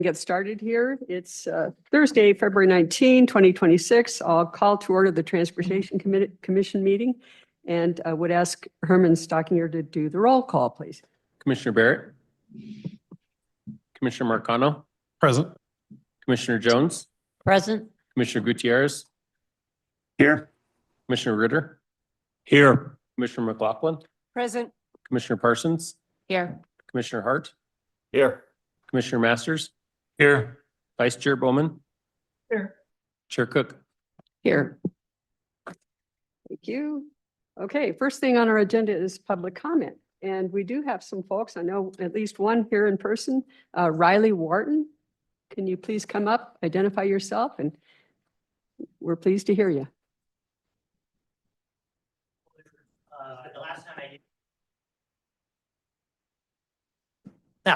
Get started here. It's Thursday, February 19, 2026. I'll call to order the Transportation Commission meeting and would ask Herman Stockinger to do the roll call, please. Commissioner Barrett. Commissioner Marcano. Present. Commissioner Jones. Present. Commissioner Gutierrez. Here. Commissioner Ritter. Here. Commissioner McLaughlin. Present. Commissioner Parsons. Here. Commissioner Hart. Here. Commissioner Masters. Here. Vice Chair Bowman. Here. Chair Cook. Here. Thank you. Okay, first thing on our agenda is public comment. And we do have some folks, I know at least one here in person, Riley Wharton. Can you please come up, identify yourself, and we're pleased to hear you. The last time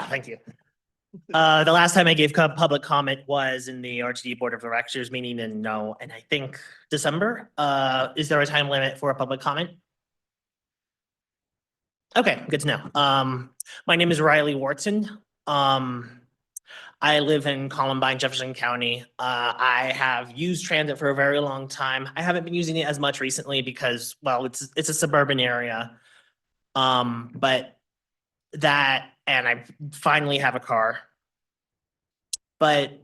thank you. The last time I gave public comment was in the RTD Board of Directors meeting and I think December. Is there a time limit for a public comment? Okay, good to know. My name is Riley Wharton. I live in Columbine, Jefferson County. I have used transit for a very long time. I haven't been using it as much recently because, well, it's a suburban area. And I finally have a car. But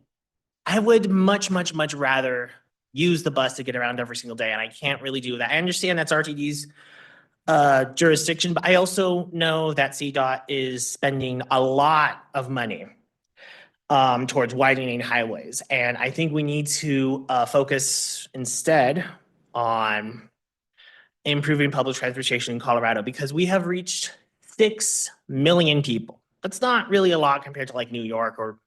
I would much rather use the bus to get around every single day, and I can't really do that. I understand that's RTD's jurisdiction, but I also know that CDOT is spending a lot of money towards widening highways. And I think we need to focus instead on improving public transportation in Colorado because we have reached 6 million people. That's not really a lot compared to like New York or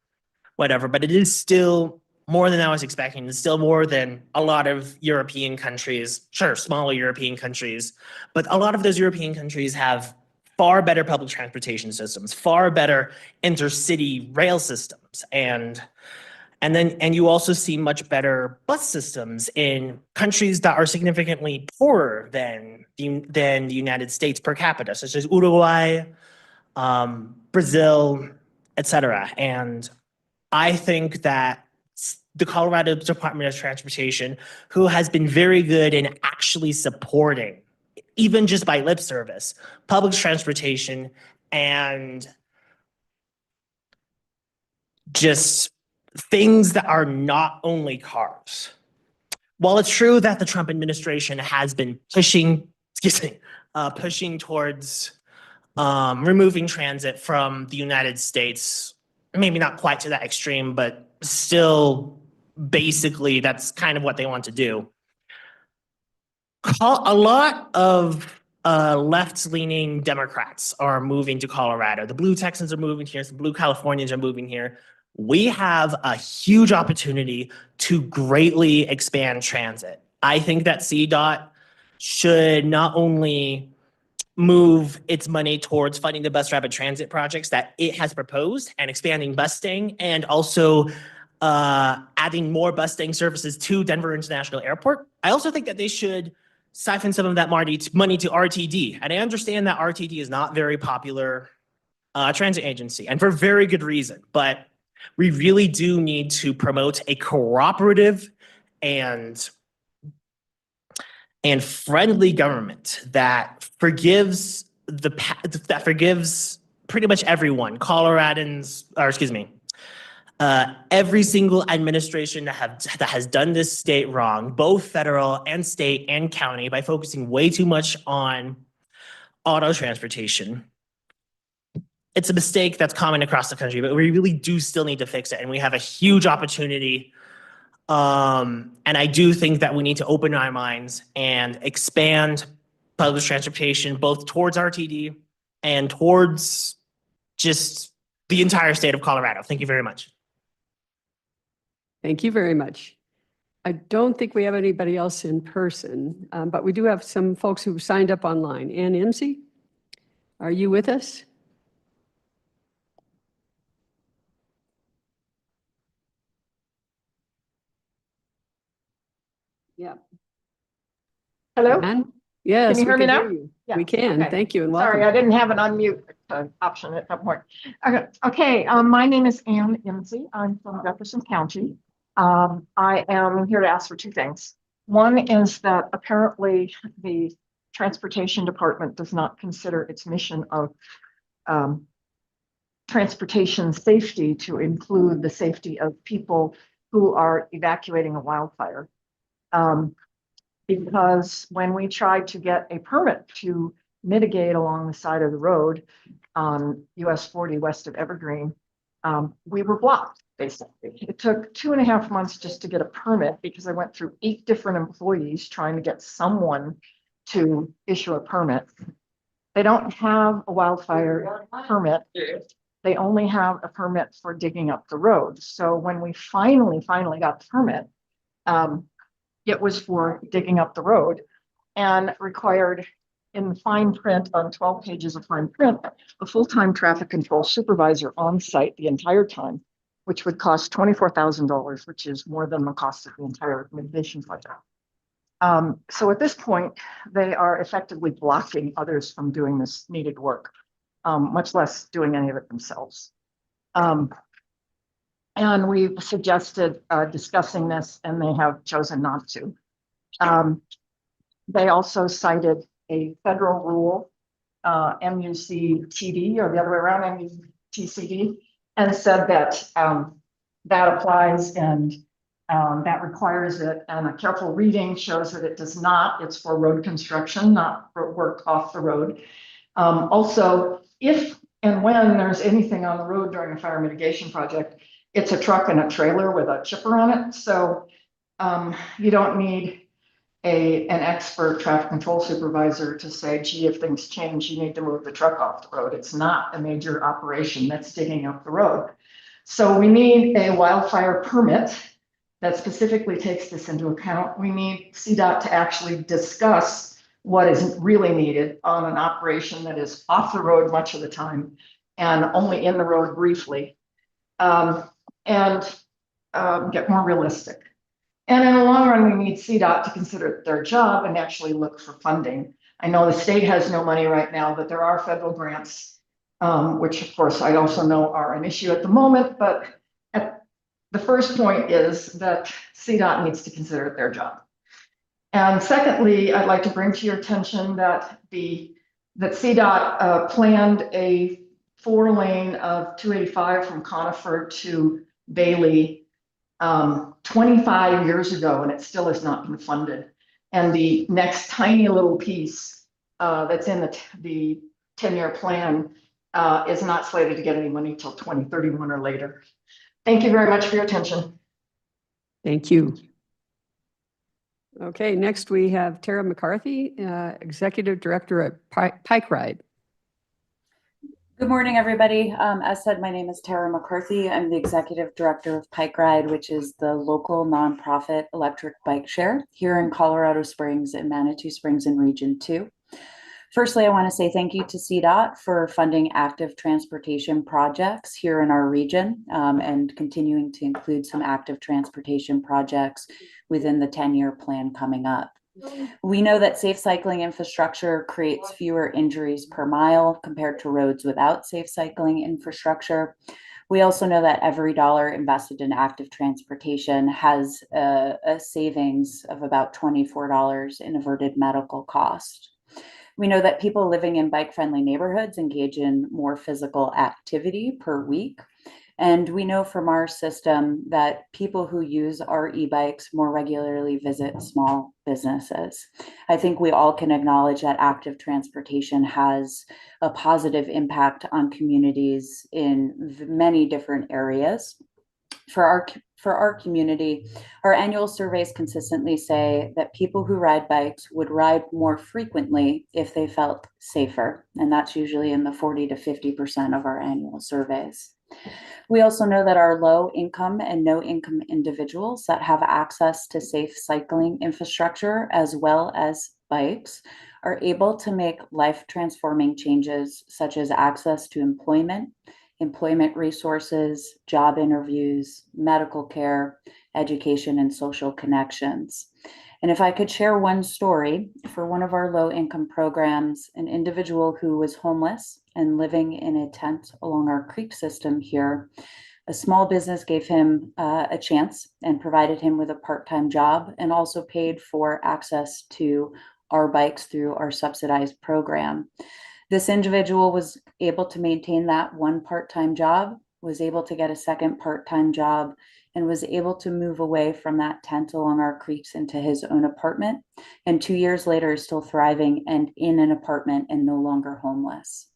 whatever, but it is still more than I was expecting. It's still more than a lot of European countries, sure, smaller European countries, but a lot of those European countries have far better public transportation systems, far better intercity rail systems. And you also see much better bus systems in countries that are significantly poorer than the United States per capita, such as Uruguay, Brazil, etc. And I think that the Colorado Department of Transportation, who has been very good in actually supporting, even just by lip service, public transportation and just things that are not only cars. While it's true that the Trump administration has been pushing towards removing transit from the United States, maybe not quite to that extreme, but still basically that's kind of what they want to do. A lot of left-leaning Democrats are moving to Colorado. The Blue Texans are moving here. The Blue Californians are moving here. We have a huge opportunity to greatly expand transit. I think that CDOT should not only move its money towards funding the bus rapid transit projects that it has proposed and expanding Bustang and also adding more Bustang services to Denver International Airport. I also think that they should siphon some of that money to RTD. And I understand that RTD is not very popular transit agency and for very good reason, but we really do need to promote a cooperative and friendly government that forgives pretty much everyone, Coloradans, or excuse me, every single administration that has done this state wrong, both federal and state and county, by focusing way too much on auto transportation. It's a mistake that's common across the country, but we really do still need to fix it. And we have a huge opportunity. And I do think that we need to open our minds and expand public transportation, both towards RTD and towards just the entire state of Colorado. Thank you very much. Thank you very much. I don't think we have anybody else in person, but we do have some folks who signed up online. Ann Imsey, are you with us? Yeah. Hello? Ann? Yes. you hear we me can now? hear you. Yeah, We can. okay. Thank you and Sorry, I welcome. didn't have an unmute option at that point. Okay, my name is Ann Imsey. I'm from Jefferson County. I am here to ask for two things. One is that apparently the Transportation Department does not consider its mission of transportation safety to include the safety of people who are evacuating a wildfire. Because when we tried to get a permit to mitigate along the side of the road on US 40 west of Evergreen, we were blocked, basically. It took 2.5 months just to get a permit because I went through 8 different employees trying to get someone to issue a permit. They don't have a wildfire permit. They only have a permit for digging up the road. So when we finally got the permit, it was for digging up the road and required in fine print on 12 pages of fine print, a full-time traffic control supervisor on site the entire time, which would cost $24,000, which is more than the cost of the entire mitigation project. So at this point, they are effectively blocking others from doing this needed work, much less doing any of it themselves. And we've suggested discussing this, and they have chosen not to. They also cited a federal rule, MUCTD, or the other way around, MUTCD, and said that that applies and that requires it. And a careful reading shows that it does not. It's for road construction, not for work off the road. Also, if and when there's anything on the road during a fire mitigation project, it's a truck and a trailer with a chipper on it. So you don't need an expert traffic control supervisor to say, gee, if things change, you need to move the truck off the road. It's not a major operation that's digging up the road. So we need a wildfire permit that specifically takes this into account. We need CDOT to actually discuss what is really needed on an operation that is off the road much of the time and only in the road briefly, and get more realistic. And in the long run, we need CDOT to consider their job and actually look for funding. I know the state has no money right now, but there are federal grants, which of course I also know are an issue at the moment. But the first point is that CDOT needs to consider their job. And secondly, I'd like to bring to your attention that CDOT planned a 4-lane of 285 from Conifer to Bailey 25 years ago, and it still has not been funded. And the next tiny little piece that's in the 10-year plan is not slated to get any money till 2031 or later. Thank you very much for your attention. Thank you. Okay, next we have Tara McCarthy, Executive Director at Pike Ride. Good morning, everybody. As said, my name is Tara McCarthy. I'm the Executive Director of Pike Ride, which is the local nonprofit electric bike share here in Colorado Springs and Manitou Springs in Region 2. Firstly, I want to say thank you to CDOT for funding active transportation projects here in our region and continuing to include some active transportation projects within the 10-year plan coming up. We know that safe cycling infrastructure creates fewer injuries per mile compared to roads without safe cycling infrastructure. We also know that every dollar invested in active transportation has a savings of about $24 in averted medical cost. We know that people living in bike-friendly neighborhoods engage in more physical activity per week. And we know from our system that people who use our e-bikes more regularly visit small businesses. I think we all can acknowledge that active transportation has a positive impact on communities in many different areas. For our community, our annual surveys consistently say that people who ride bikes would ride more frequently if they felt safer. And that's usually in the 40 to 50% of our annual surveys. We also know that our low income and no income individuals that have access to safe cycling infrastructure as well as bikes are able to make life transforming changes such as access to employment resources, job interviews, medical care, education, and social connections. And if I could share one story for one of our low income programs, an individual who was homeless and living in a tent along our creek system here, a small business gave him a chance and provided him with a part-time job and also paid for access to our bikes through our subsidized program. This individual was able to maintain that one part-time job, was able to get a second part-time job, and was able to move away from that tent along our creeks into his own apartment. And 2 years later is still thriving and in an apartment and no longer homeless.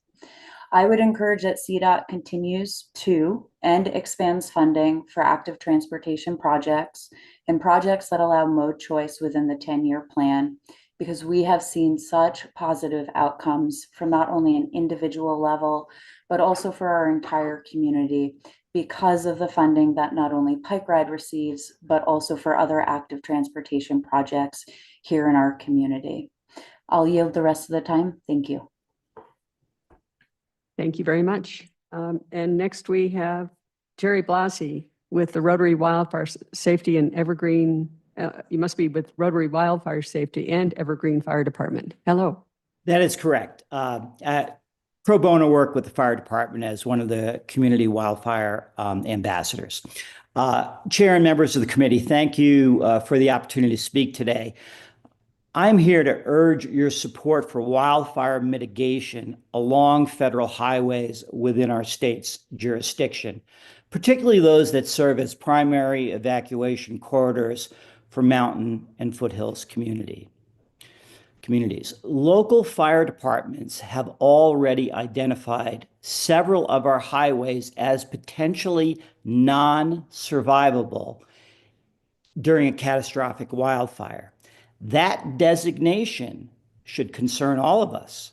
I would encourage that CDOT continues to and expands funding for active transportation projects and projects that allow mode choice within the 10-year plan, because we have seen such positive outcomes from not only an individual level, but also for our entire community because of the funding that not only Pike Ride receives, but also for other active transportation projects here in our community. I'll yield the rest of the time. Thank you. Thank you very much. And next we have Jerry Blasey with the Rotary Wildfire Safety and Evergreen. You must be with Rotary Wildfire Safety and Evergreen Fire Department. Hello. That is correct. Pro bono work with the fire department as one of the community wildfire ambassadors. Chair and members of the committee, thank you for the opportunity to speak today. I'm here to urge your support for wildfire mitigation along federal highways within our state's jurisdiction, particularly those that serve as primary evacuation corridors for mountain and foothills communities. Local fire departments have already identified several of our highways as potentially non-survivable during a catastrophic wildfire. That designation should concern all of us.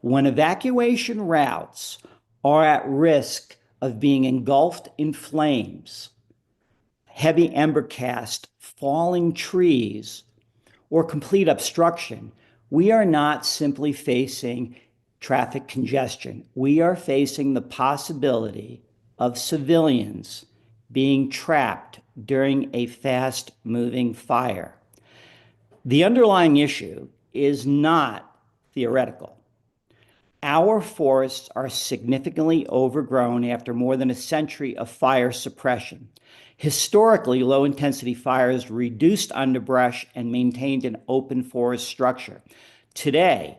When evacuation routes are at risk of being engulfed in flames, heavy ember cast, falling trees, or complete obstruction, we are not simply facing traffic congestion. We are facing the possibility of civilians being trapped during a fast-moving fire. The underlying issue is not theoretical. Our forests are significantly overgrown after more than a century of fire suppression. Historically, low-intensity fires reduced underbrush and maintained an open forest structure. Today,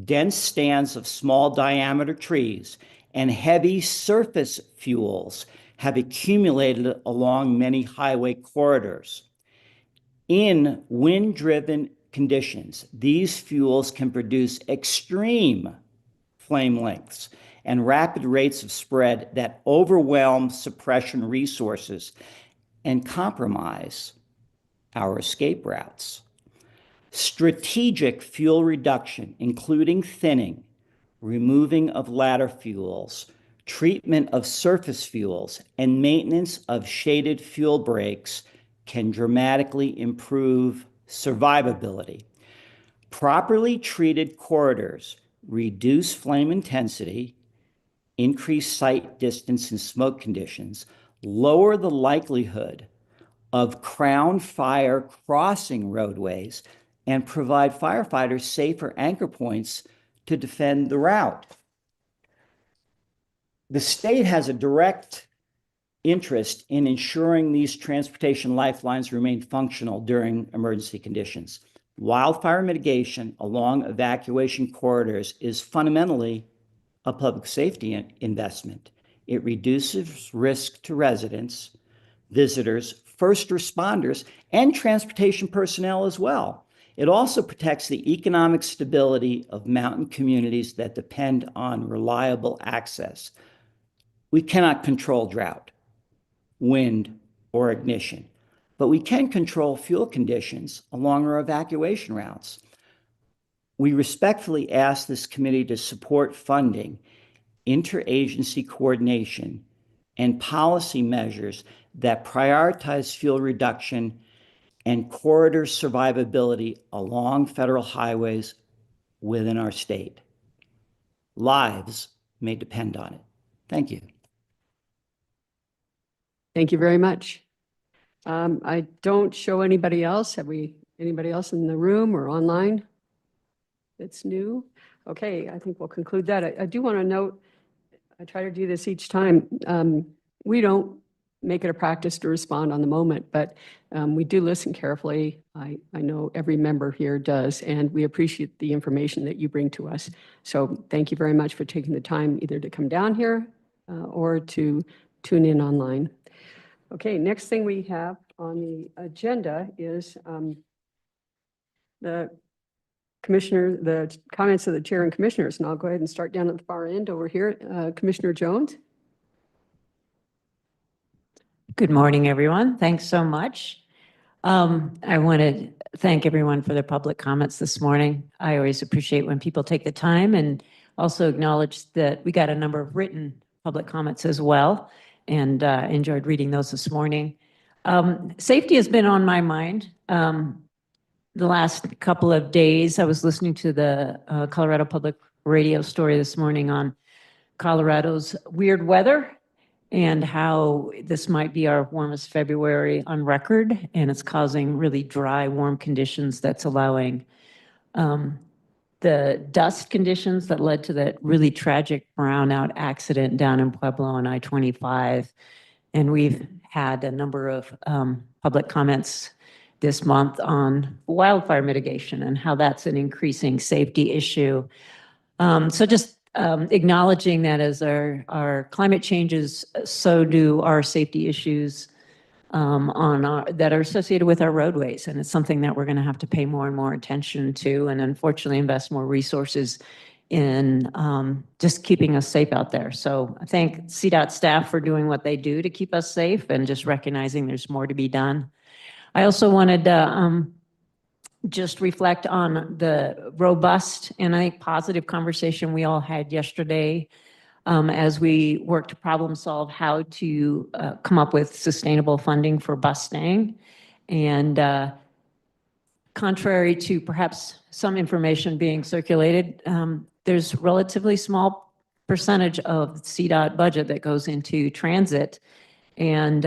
dense stands of small diameter trees and heavy surface fuels have accumulated along many highway corridors. In wind-driven conditions, these fuels can produce extreme flame lengths and rapid rates of spread that overwhelm suppression resources and compromise our escape routes. Strategic fuel reduction, including thinning, removing of ladder fuels, treatment of surface fuels, and maintenance of shaded fuel breaks can dramatically improve survivability. Properly treated corridors reduce flame intensity, increase sight distance and smoke conditions, lower the likelihood of crown fire crossing roadways, and provide firefighters safer anchor points to defend the route. The state has a direct interest in ensuring these transportation lifelines remain functional during emergency conditions. Wildfire mitigation along evacuation corridors is fundamentally a public safety investment. It reduces risk to residents, visitors, first responders, and transportation personnel as well. It also protects the economic stability of mountain communities that depend on reliable access. We cannot control drought, wind, or ignition, but we can control fuel conditions along our evacuation routes. We respectfully ask this committee to support funding, interagency coordination, and policy measures that prioritize fuel reduction and corridor survivability along federal highways within our state. Lives may depend on it. Thank you. Thank you very much. I don't show anybody else. Have we Anybody else in the room or online that's new? Okay, I think we'll conclude that. I do want to note, I try to do this each time. We don't make it a practice to respond on the moment, but we do listen carefully. I know every member here does, and we appreciate the information that you bring to us. So thank you very much for taking the time either to come down here or to tune in online. Okay, next thing we have on the agenda is the comments of the chair and commissioners, and I'll go ahead and start down at the far end over here. Commissioner Jones. Good morning, everyone. Thanks so much. I want to thank everyone for their public comments this morning. I always appreciate when people take the time, and also acknowledge that we got a number of written public comments as well, and enjoyed reading those this morning. Safety has been on my mind. The last couple of days, I was listening to the Colorado Public Radio story this morning on Colorado's weird weather and how this might be our warmest February on record, and it's causing really dry, warm conditions that's allowing the dust conditions that led to that really tragic brownout accident down in Pueblo on I-25. And we've had a number of public comments this month on wildfire mitigation and how that's an increasing safety issue. So just acknowledging that as our climate changes, so do our safety issues that are associated with our roadways. And it's something that we're going to have to pay more and more attention to, and unfortunately invest more resources in just keeping us safe out there. So I thank CDOT staff for doing what they do to keep us safe, and just recognizing there's more to be done. I also wanted to just reflect on the robust and I think positive conversation we all had yesterday as we worked to problem solve how to come up with sustainable funding for Bustang. And contrary to perhaps some information being circulated, there's relatively small percentage of CDOT budget that goes into transit. And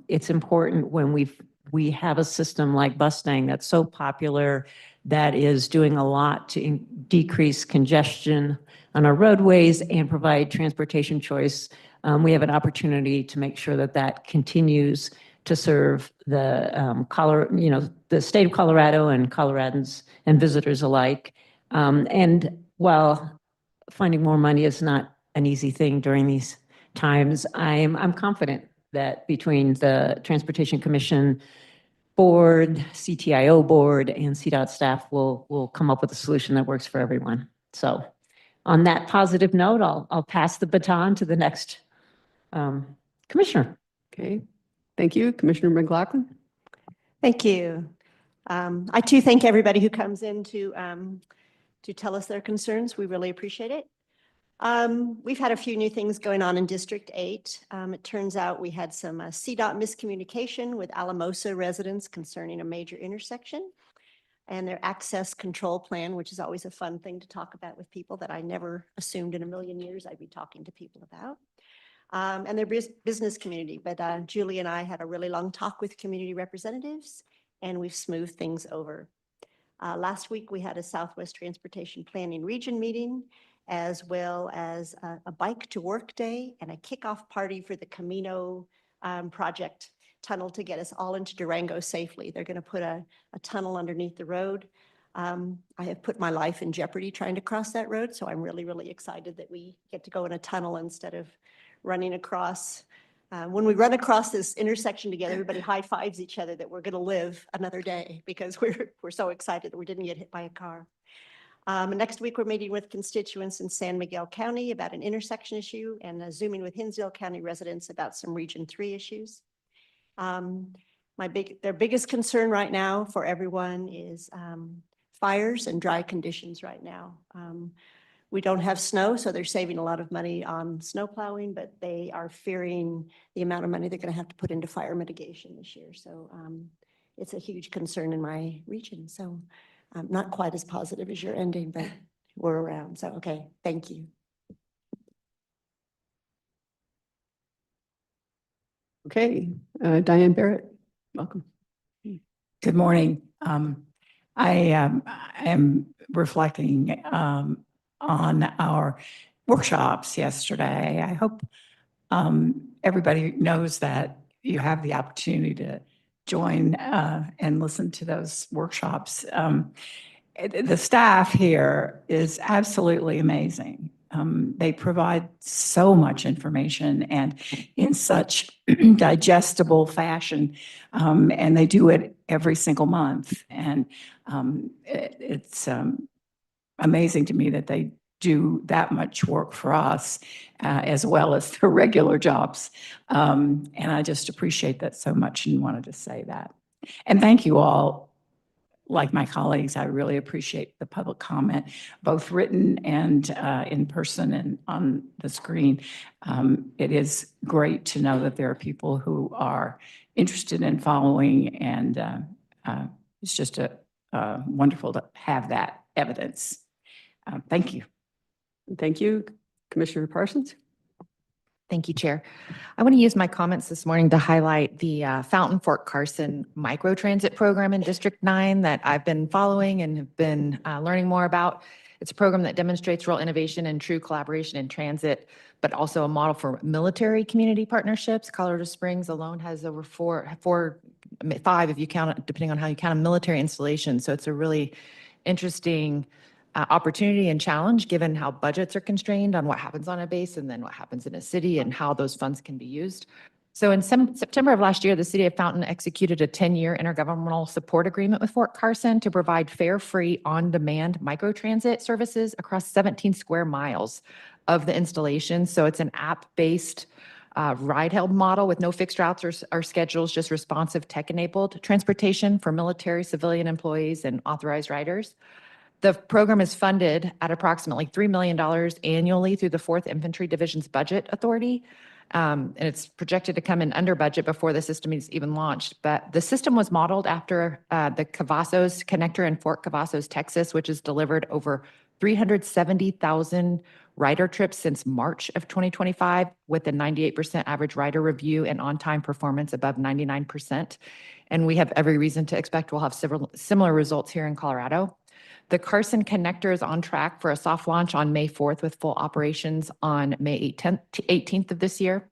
it's important when we have a system like Bustang that's so popular, that is doing a lot to decrease congestion on our roadways and provide transportation choice. We have an opportunity to make sure that that continues to serve the the state of Colorado and Coloradans and visitors alike. And while finding more money is not an easy thing during these times, I'm confident that between the Transportation Commission board, CTIO board, and CDOT staff will come up with a solution that works for everyone. So on that positive note, I'll pass the baton to the next commissioner. Okay, thank you. Commissioner McLaughlin. Thank you. I too thank everybody who comes in to tell us their concerns. We really appreciate it. We've had a few new things going on in District 8. It turns out we had some CDOT miscommunication with Alamosa residents concerning a major intersection and their access control plan, which is always a fun thing to talk about with people that I never assumed in a million years I'd be talking to people about. And their business community. But Julie and I had a really long talk with community representatives, and we've smoothed things over. Last week, we had a Southwest Transportation Planning Region meeting, as well as a bike to work day and a kickoff party for the Camino project tunnel to get us all into Durango safely. They're going to put a tunnel underneath the road. I have put my life in jeopardy trying to cross that road, so I'm really, really excited that we get to go in a tunnel instead of running across. When we run across this intersection together, everybody high fives each other that we're going to live another day because we're so excited that we didn't get hit by a car. Next week, we're meeting with constituents in San Miguel County about an intersection issue, and Zooming with Hinsdale County residents about some Region 3 issues. Their biggest concern right now for everyone is fires and dry conditions right now. We don't have snow, so they're saving a lot of money on snow plowing, but they are fearing the amount of money they're going to have to put into fire mitigation this year. So it's a huge concern in my region. So not quite as positive as your ending, but we're around. So, okay, thank you. Okay, Diane Barrett, welcome. Good morning. I am reflecting on our workshops yesterday. I hope everybody knows that you have the opportunity to join and listen to those workshops. The staff here is absolutely amazing. They provide so much information and in such digestible fashion, and they do it every single month. And it's amazing to me that they do that much work for us as well as their regular jobs. And I just appreciate that so much and wanted to say that. And thank you all. Like my colleagues, I really appreciate the public comment, both written and in person and on the screen. It is great to know that there are people who are interested in following, and it's just wonderful to have that evidence. Thank you. Thank you, Commissioner Parsons. Thank you, Chair. I want to use my comments this morning to highlight the Fountain Fort Carson microtransit program in District 9 that I've been following and have been learning more about. It's a program that demonstrates real innovation and true collaboration in transit, but also a model for military community partnerships. Colorado Springs alone has over five, if you count it, depending on how you count, a military installation. So it's a really interesting opportunity and challenge given how budgets are constrained on what happens on a base and then what happens in a city and how those funds can be used. So in September of last year, the City of Fountain executed a 10-year intergovernmental support agreement with Fort Carson to provide fare-free, on-demand microtransit services across 17 square miles of the installation. So it's an app-based ride-held model with no fixed routes or schedules, just responsive tech-enabled transportation for military, civilian employees, and authorized riders. The program is funded at approximately $3 million annually through the 4th Infantry Division's Budget Authority. And it's projected to come in under budget before the system is even launched. But the system was modeled after the Cavazos connector in Fort Cavazos, Texas, which has delivered over 370,000 rider trips since March of 2025, with a 98% average rider review and on-time performance above 99%. And we have every reason to expect we'll have several similar results here in Colorado. The Carson connector is on track for a soft launch on May 4th with full operations on May 18th of this year.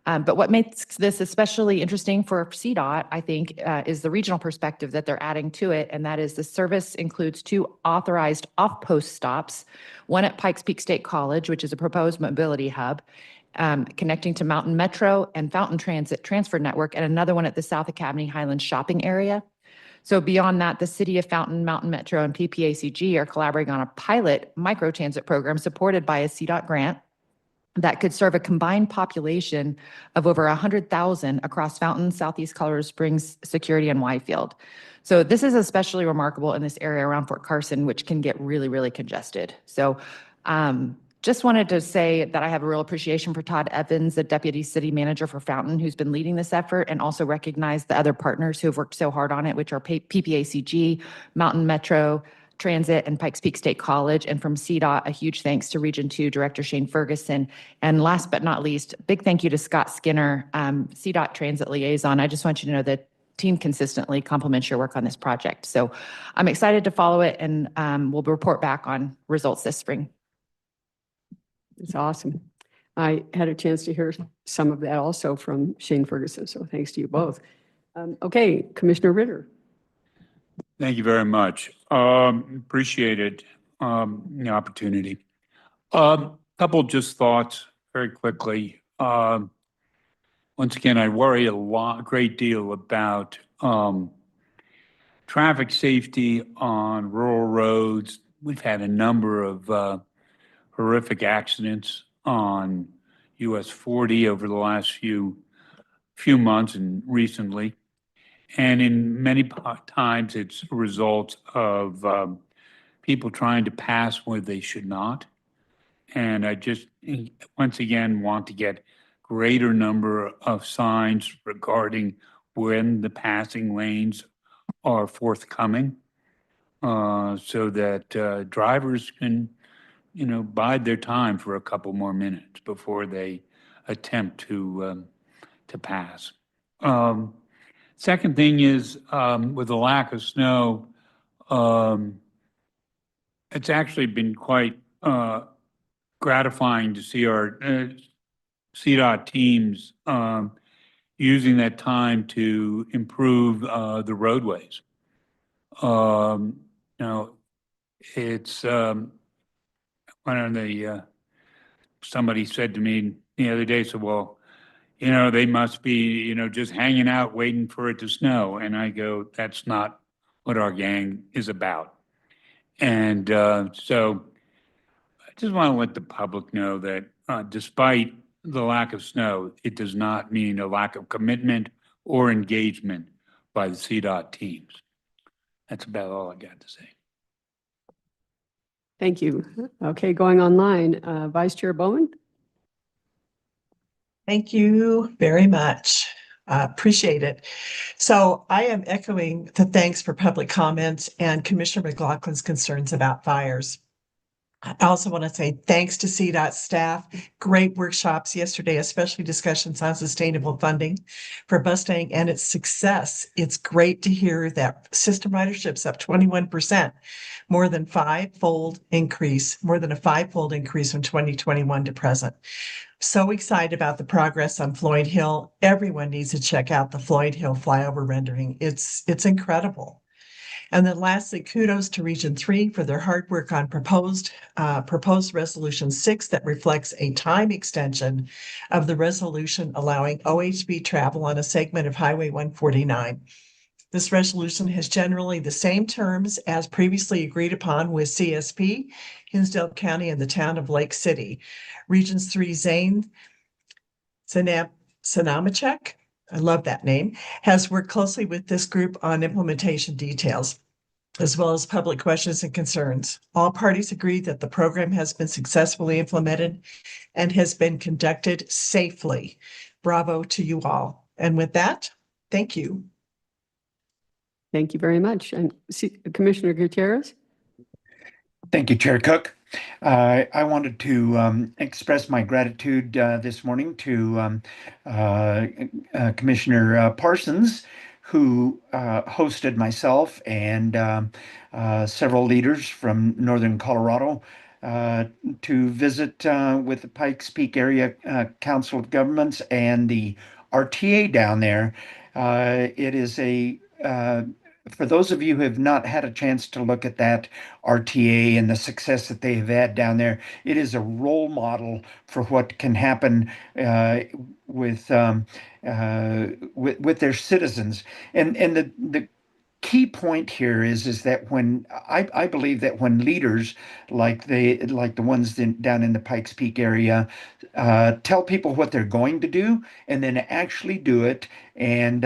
But what makes this especially interesting for CDOT, I think, is the regional perspective that they're adding to it. And that is the service includes 2 authorized off-post stops, one at Pikes Peak State College, which is a proposed mobility hub, connecting to Mountain Metro and Fountain Transit Transfer Network, and another one at the South Academy Highlands shopping area. So beyond that, the City of Fountain, Mountain Metro, and PPACG are collaborating on a pilot microtransit program supported by a CDOT grant that could serve a combined population of over 100,000 across Fountain, Southeast Colorado Springs, Security, and Wyfield. So this is especially remarkable in this area around Fort Carson, which can get really, really congested. So just wanted to say that I have a real appreciation for Todd Evans, the Deputy City Manager for Fountain, who's been leading this effort, and also recognize the other partners who have worked so hard on it, which are PPACG, Mountain Metro, Transit, and Pikes Peak State College. And from CDOT, a huge thanks to Region 2 Director Shane Ferguson. And last but not least, big thank you to Scott Skinner, CDOT Transit Liaison. I just want you to know that team consistently compliments your work on this project. So I'm excited to follow it, and we'll report back on results this spring. It's awesome. I had a chance to hear some of that also from Shane Ferguson, so thanks to you both. Okay, Commissioner Ritter. Thank you very much. Appreciated the opportunity. Couple just thoughts very quickly. Once again, I worry a great deal about traffic safety on rural roads. We've had a number of horrific accidents on US 40 over the last few months and recently. And in many times, it's a result of people trying to pass where they should not. And I just, once again, want to get greater number of signs regarding when the passing lanes are forthcoming so that drivers can, bide their time for a couple more minutes before they attempt to pass. Second thing is, with the lack of snow, It's actually been quite gratifying to see our CDOT teams using that time to improve the roadways. Now, it's one of the somebody said to me the other day, said, well, they must be, just hanging out waiting for it to snow. And I go, that's not what our gang is about. And so I just want to let the public know that despite the lack of snow, it does not mean a lack of commitment or engagement by the CDOT teams. That's about all I got to say. Thank you. Okay, going online, Vice Chair Bowman. Thank you very much. Appreciate it. So I am echoing the thanks for public comments and Commissioner McLaughlin's concerns about fires. I also want to say thanks to CDOT staff. Great workshops yesterday, especially discussions on sustainable funding for Mustang and its success. It's great to hear that system ridership's up 21%, more than a five-fold increase from 2021 to present. So excited about the progress on Floyd Hill. Everyone needs to check out the Floyd Hill flyover rendering. It's incredible. And then lastly, kudos to Region 3 for their hard work on proposed Resolution 6 that reflects a time extension of the resolution allowing OHV travel on a segment of Highway 149. This resolution has generally the same terms as previously agreed upon with CSP, Hinsdale County, and the town of Lake City. Regions 3 Zane Sanamachek, I love that name, has worked closely with this group on implementation details, as well as public questions and concerns. All parties agree that the program has been successfully implemented and has been conducted safely. Bravo to you all. And with that, thank you. Thank you very much. And Commissioner Gutierrez. Thank you, Chair Cook. I wanted to express my gratitude this morning to Commissioner Parsons, who hosted myself and several leaders from Northern Colorado to visit with the Pikes Peak Area Council of Governments and the RTA down there. It is for those of you who have not had a chance to look at that RTA and the success that they have had down there, it is a role model for what can happen with their citizens. And the key point here is that when I believe that when leaders like the ones down in the Pikes Peak area tell people what they're going to do and then actually do it, and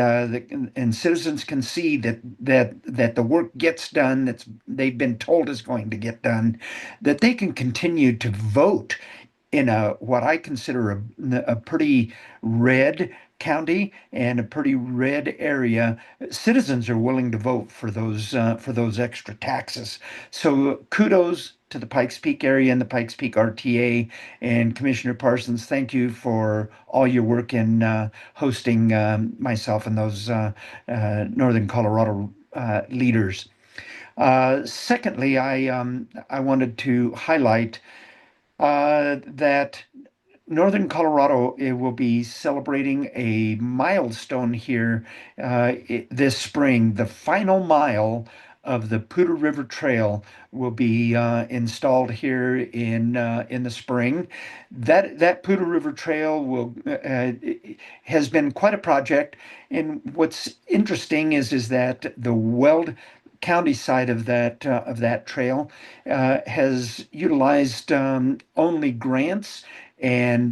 citizens can see that the work gets done that they've been told is going to get done, that they can continue to vote in what I consider a pretty red county and a pretty red area. Citizens are willing to vote for those extra taxes. So kudos to the Pikes Peak area and the Pikes Peak RTA. And Commissioner Parsons, thank you for all your work in hosting myself and those Northern Colorado leaders. Secondly, I wanted to highlight that Northern Colorado will be celebrating a milestone here this spring. The final mile of the Poudre River Trail will be installed here in the spring. That Poudre River Trail has been quite a project, and what's interesting is that the Weld County side of that trail has utilized only grants and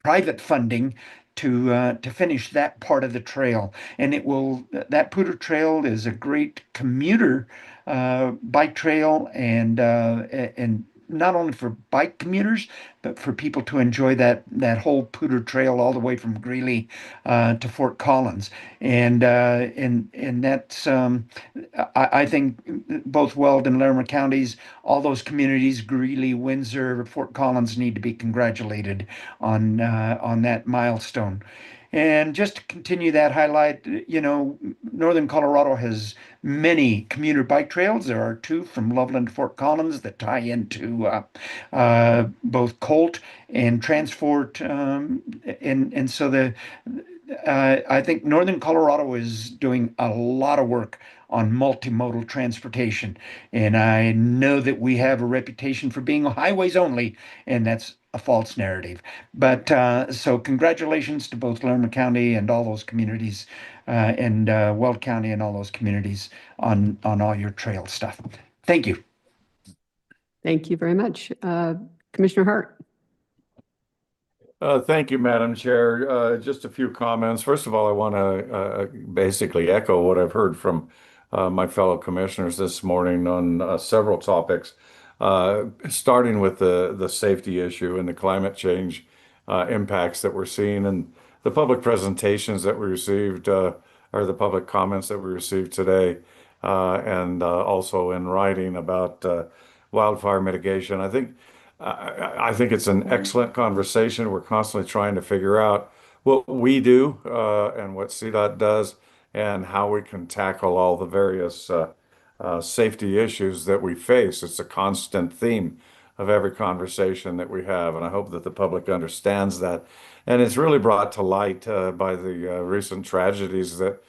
private funding to finish that part of the trail. And that Poudre Trail is a great commuter bike trail, and not only for bike commuters, but for people to enjoy that whole Poudre Trail all the way from Greeley to Fort Collins. And that's I think both Weld and Larimer counties, all those communities, Greeley, Windsor, Fort Collins, need to be congratulated on that milestone. And just to continue that highlight, Northern Colorado has many commuter bike trails. There are two from Loveland to Fort Collins that tie into both Colt and Transfort. And so I think Northern Colorado is doing a lot of work on multimodal transportation. And I know that we have a reputation for being highways only, and that's a false narrative. But so congratulations to both Lerma County and all those communities, and Weld County and all those communities on all your trail stuff. Thank you. Thank you very much. Commissioner Hart. Thank you, Madam Chair. Just a few comments. First of all, I want to basically echo what I've heard from my fellow commissioners this morning on several topics, starting with the safety issue and the climate change impacts that we're seeing, and the public presentations that we received, or the public comments that we received today, and also in writing about wildfire mitigation. I think it's an excellent conversation. We're constantly trying to figure out what we do and what CDOT does, and how we can tackle all the various safety issues that we face. It's a constant theme of every conversation that we have, and I hope that the public understands that. And it's really brought to light by the recent tragedies that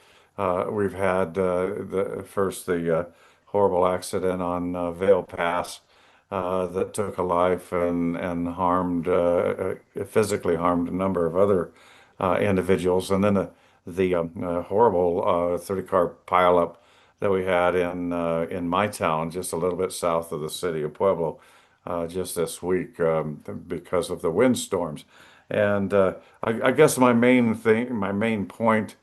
we've had. The horrible accident on Vail Pass that took a life and harmed, physically harmed a number of other individuals, and then the horrible 30-car pileup that we had in my town, just a little bit south of the city of Pueblo, just this week because of the windstorms. And I guess my main point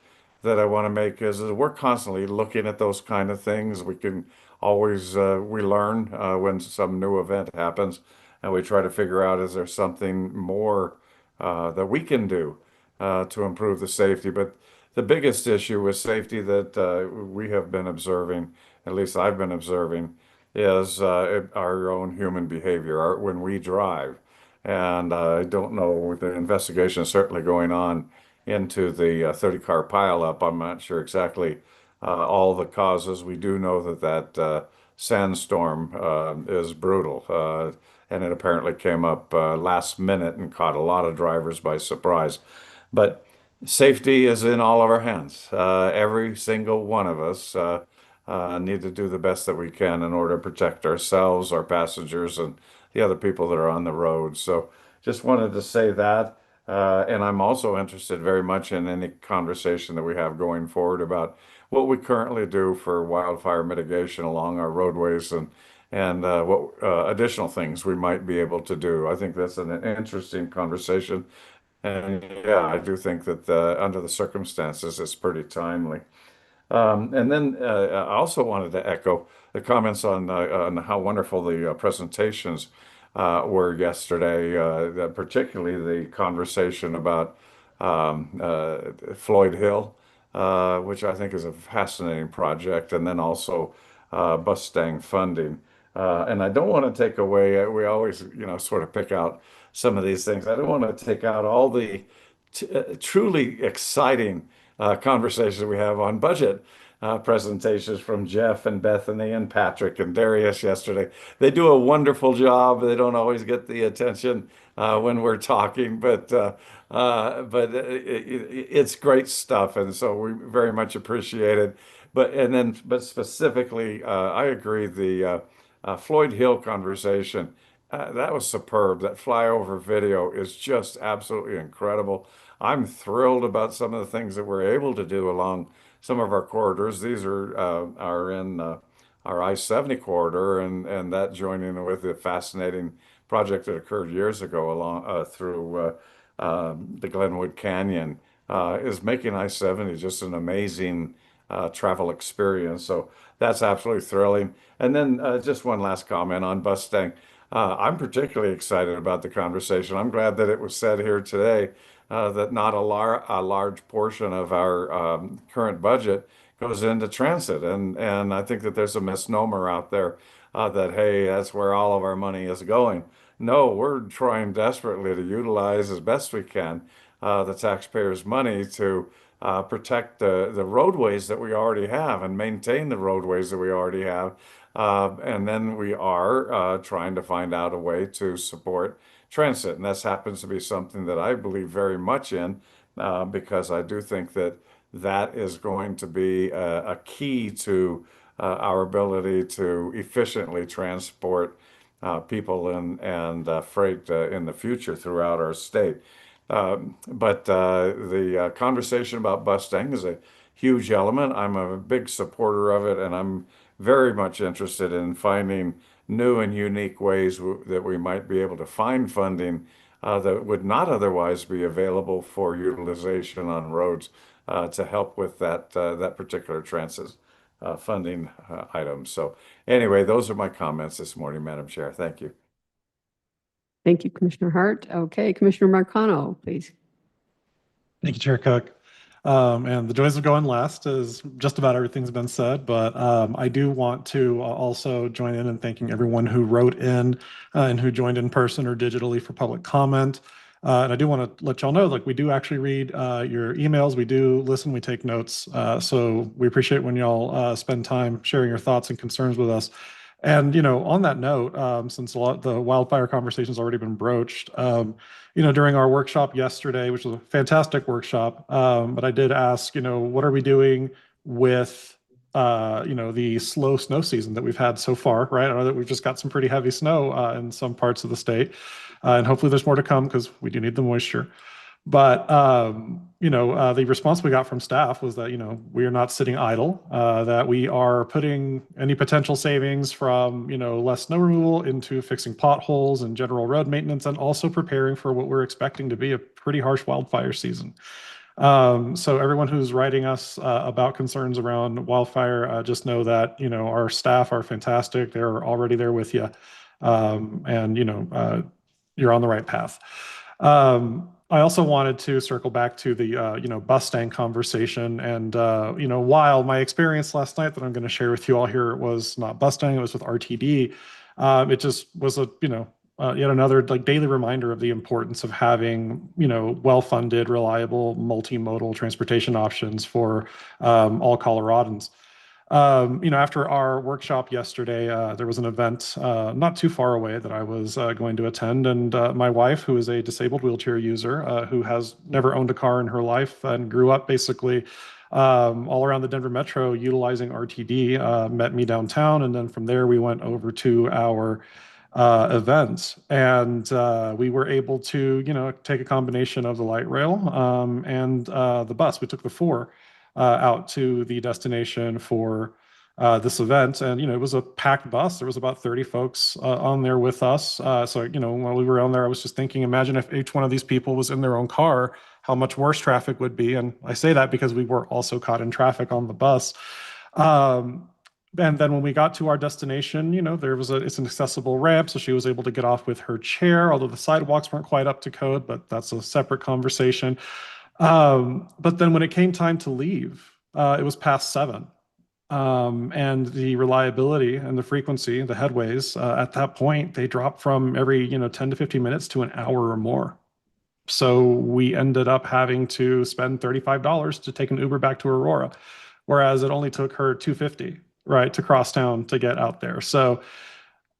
that I want to make is we're constantly looking at those kind of things. We can always we learn when some new event happens, and we try to figure out, is there something more that we can do to improve the safety. But the biggest issue with safety that we have been observing, at least I've been observing, is our own human behavior when we drive. And I don't know, the investigation is certainly going on into the 30-car pileup. I'm not sure exactly all the causes. We do know that sandstorm is brutal, and it apparently came up last minute and caught a lot of drivers by surprise. But safety is in all of our hands. Every single one of us need to do the best that we can in order to protect ourselves, our passengers, and the other people that are on the road. So just wanted to say that. And I'm also interested very much in any conversation that we have going forward about what we currently do for wildfire mitigation along our roadways, and what additional things we might be able to do. I think that's an interesting conversation. And yeah, I do think that under the circumstances, it's pretty timely. And then I also wanted to echo the comments on how wonderful the presentations were yesterday, particularly the conversation about Floyd Hill, which I think is a fascinating project, and then also Bustang funding. And I don't want to take away, we always, sort of pick out some of these things. I don't want to take out all the truly exciting conversations we have on budget presentations from Jeff and Bethany and Patrick and Darius yesterday. They do a wonderful job. They don't always get the attention when we're talking, but it's great stuff, and so we very much appreciate it. But specifically, I agree, the Floyd Hill conversation, that was superb. That flyover video is just absolutely incredible. I'm thrilled about some of the things that we're able to do along some of our corridors. These are in our I-70 corridor, and that joining with the fascinating project that occurred years ago along through the Glenwood Canyon is making I-70 just an amazing travel experience. So that's absolutely thrilling. And then just one last comment on Bustang. I'm particularly excited about the conversation. I'm glad that it was said here today that not a large portion of our current budget goes into transit. And I think that there's a misnomer out there that, hey, that's where all of our money is going. No, we're trying desperately to utilize as best we can the taxpayers' money to protect the roadways that we already have and maintain the roadways that we already have. And then we are trying to find out a way to support transit. And this happens to be something that I believe very much in because I do think that that is going to be a key to our ability to efficiently transport people and freight in the future throughout our state. But the conversation about Bustang is a huge element. I'm a big supporter of it, and I'm very much interested in finding new and unique ways that we might be able to find funding that would not otherwise be available for utilization on roads to help with that particular transit funding item. So anyway, those are my comments this morning, Madam Chair. Thank you. Thank you, Commissioner Hart. Okay, Commissioner Marcano, please. Thank you, Chair Cook. And the joys of going last is just about everything's been said, but I do want to also join in thanking everyone who wrote in and who joined in person or digitally for public comment. And I do want to let y'all know, like, we do actually read your emails, we do listen, we take notes. So we appreciate when y'all spend time sharing your thoughts and concerns with us. And, on that note, since a lot of the wildfire conversation's already been broached, during our workshop yesterday, which was a fantastic workshop, but I did ask, what are we doing with, the slow snow season that we've had so far, right? I know that we've just got some pretty heavy snow in some parts of the state, and hopefully there's more to come because we do need the moisture. But, the response we got from staff was that, we are not sitting idle, that we are putting any potential savings from, less snow removal into fixing potholes and general road maintenance, and also preparing for what we're expecting to be a pretty harsh wildfire season. So everyone who's writing us about concerns around wildfire, just know that, our staff are fantastic. They're already there with you. And, you're on the right path. I also wanted to circle back to the, Bustang conversation. And, while my experience last night that I'm going to share with you all here was not Bustang, it was with RTD. It just was yet another daily reminder of the importance of having, well-funded, reliable, multimodal transportation options for all Coloradans. After our workshop yesterday, there was an event not too far away that I was going to attend, and my wife, who is a disabled wheelchair user, who has never owned a car in her life and grew up basically all around the Denver Metro utilizing RTD, met me downtown, and then from there we went over to our event, and we were able to, take a combination of the light rail and the bus. We took the 4 out to the destination for this event. And, it was a packed bus. There was about 30 folks on there with us. So, while we were on there, I was just thinking, imagine if each one of these people was in their own car, how much worse traffic would be. And I say that because we were also caught in traffic on the bus. And then when we got to our destination, it's an accessible ramp. So she was able to get off with her chair, although the sidewalks weren't quite up to code, but that's a separate conversation. But then when it came time to leave, it was past 7. And the reliability and the frequency, the headways, at that point, they dropped from every, 10 to 15 minutes to an hour or more. So we ended up having to spend $35 to take an Uber back to Aurora, whereas it only took her $250, right, to cross town to get out there. So,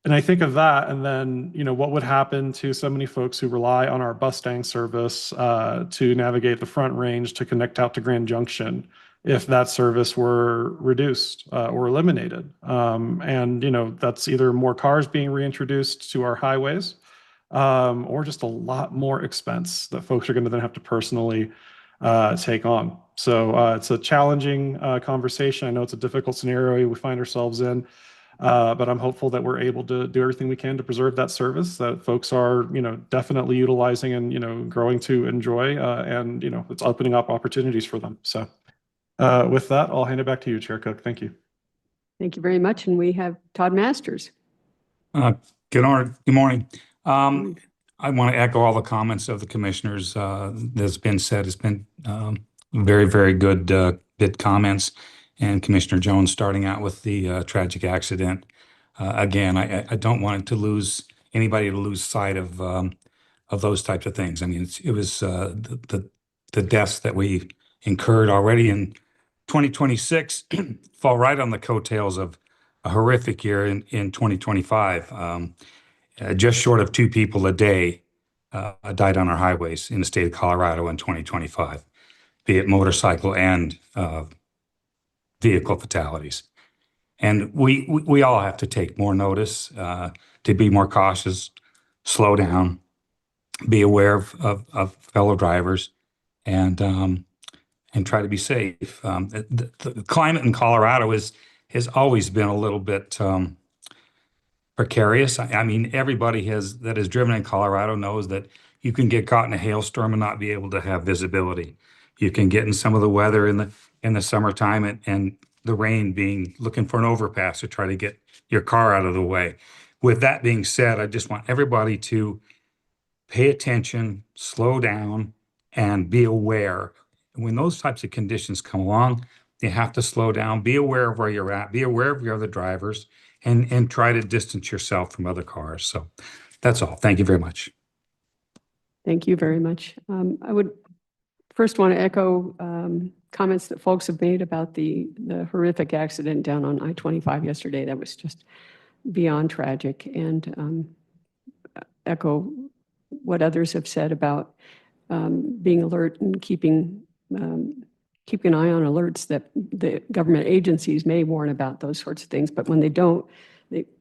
and I think of that, and then, what would happen to so many folks who rely on our Bustang service to navigate the Front Range to connect out to Grand Junction if that service were reduced or eliminated. And, that's either more cars being reintroduced to our highways or just a lot more expense that folks are going to then have to personally take on. So it's a challenging conversation. I know it's a difficult scenario we find ourselves in. But I'm hopeful that we're able to do everything we can to preserve that service that folks are, definitely utilizing and, growing to enjoy. And, it's opening up opportunities for them. So with that, I'll hand it back to you, Chair Cook. Thank you. Thank you very much. And we have Todd Masters. Good morning. I want to echo all the comments of the commissioners that's been said. It's been very, very good comments. And Commissioner Jones starting out with the tragic accident. Again, I don't want anybody to lose sight of those types of things. I mean, it was the the deaths that we incurred already in 2026 fall right on the coattails of a horrific year in 2025. Just short of 2 people a day died on our highways in the state of Colorado in 2025, be it motorcycle and vehicle fatalities. And we all have to take more notice, to be more cautious, slow down, be aware of fellow drivers, and try to be safe. The climate in Colorado has always been a little bit precarious. I mean, everybody that has driven in Colorado knows that you can get caught in a hailstorm and not be able to have visibility. You can get in some of the weather in the summertime and the rain looking for an overpass to try to get your car out of the way. With that being said, I just want everybody to pay attention, slow down, and be aware. When those types of conditions come along, you have to slow down, be aware of where you're at, be aware of your other drivers, and try to distance yourself from other cars. So that's all. Thank you very much. Thank you very much. I would first want to echo comments that folks have made about the horrific accident down on I-25 yesterday. That was just beyond tragic, and echo what others have said about being alert and keeping an eye on alerts that the government agencies may warn about those sorts of things. But when they don't,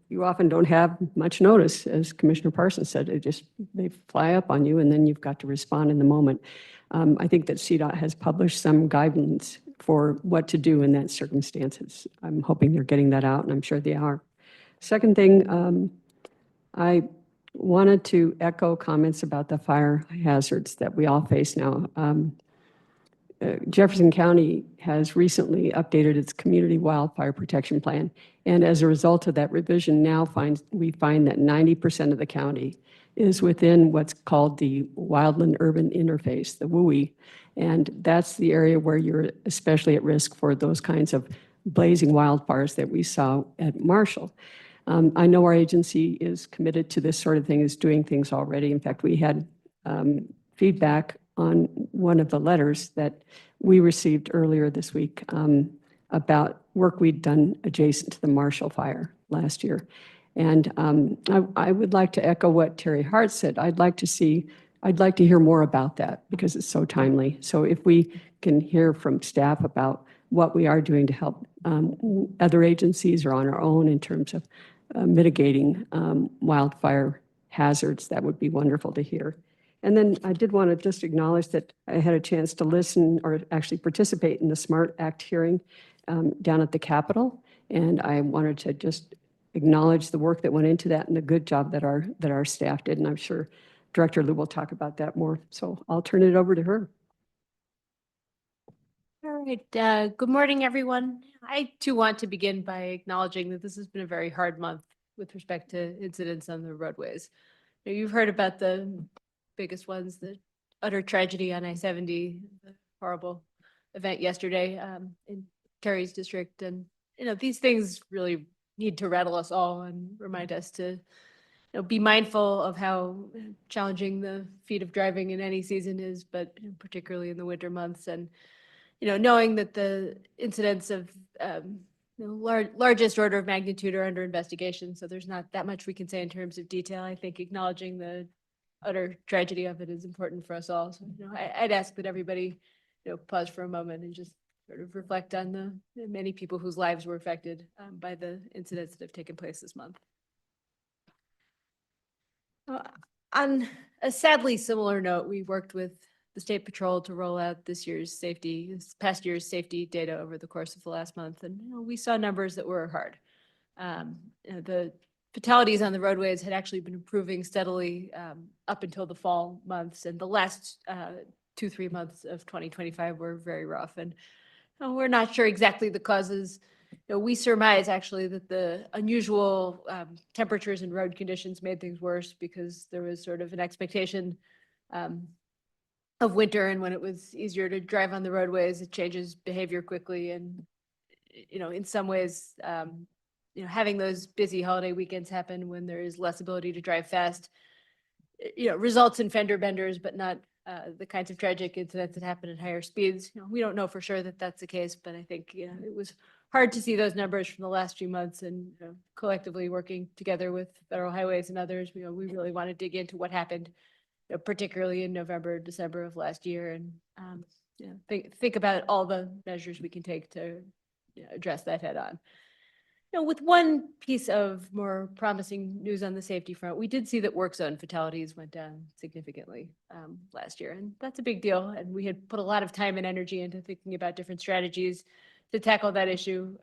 you often don't have much notice, as Commissioner Parsons said. They fly up on you, and then you've got to respond in the moment. I think that CDOT has published some guidance for what to do in that circumstances. I'm hoping they're getting that out, and I'm sure they are. Second thing, I wanted to echo comments about the fire hazards that we all face now. Jefferson County has recently updated its community wildfire protection plan. And as a result of that revision, now we find that 90% of the county is within what's called the Wildland Urban Interface, the WUI. And that's the area where you're especially at risk for those kinds of blazing wildfires that we saw at Marshall. I know our agency is committed to this sort of thing, is doing things already. In fact, we had feedback on one of the letters that we received earlier this week about work we'd done adjacent to the Marshall fire last year. And I would like to echo what Terry Hart said. I'd like to hear more about that because it's so timely. So if we can hear from staff about what we are doing to help other agencies or on our own in terms of mitigating wildfire hazards, that would be wonderful to hear. And then I did want to just acknowledge that I had a chance to listen or actually participate in the SMART Act hearing down at the Capitol. And I wanted to just acknowledge the work that went into that and the good job that our staff did. And I'm sure Director Liu will talk about that more. So I'll turn it over to her. All right. Good morning, everyone. I too want to begin by acknowledging that this has been a very hard month with respect to incidents on the roadways. You've heard about the biggest ones, the utter tragedy on I-70, the horrible event yesterday in Terry's district. And, these things really need to rattle us all and remind us to be mindful of how challenging the feat of driving in any season is, but particularly in the winter months. And, knowing that the incidents of largest order of magnitude are under investigation, so there's not that much we can say in terms of detail. I think acknowledging the utter tragedy of it is important for us all. So, I'd ask that everybody, pause for a moment and just sort of reflect on the many people whose lives were affected by the incidents that have taken place this month. On a sadly similar note, we worked with the State Patrol to roll out this past year's safety data over the course of the last month. And we saw numbers that were hard. The fatalities on the roadways had actually been improving steadily up until the fall months. And the last 2-3 months of 2025 were very rough. And we're not sure exactly the causes. We surmise actually that the unusual temperatures and road conditions made things worse because there was sort of an expectation of winter, and when it was easier to drive on the roadways, it changes behavior quickly. And in some ways, having those busy holiday weekends happen when there is less ability to drive fast, results in fender benders, but not the kinds of tragic incidents that happen at higher speeds. We don't know for sure that that's the case, but I think, it was hard to see those numbers from the last few months, and collectively working together with Federal Highways and others, we really want to dig into what happened, particularly in November, December of last year, and think about all the measures we can take to address that head on. With one piece of more promising news on the safety front, we did see that work zone fatalities went down significantly last year, and that's a big deal. And we had put a lot of time and energy into thinking about different strategies to tackle that issue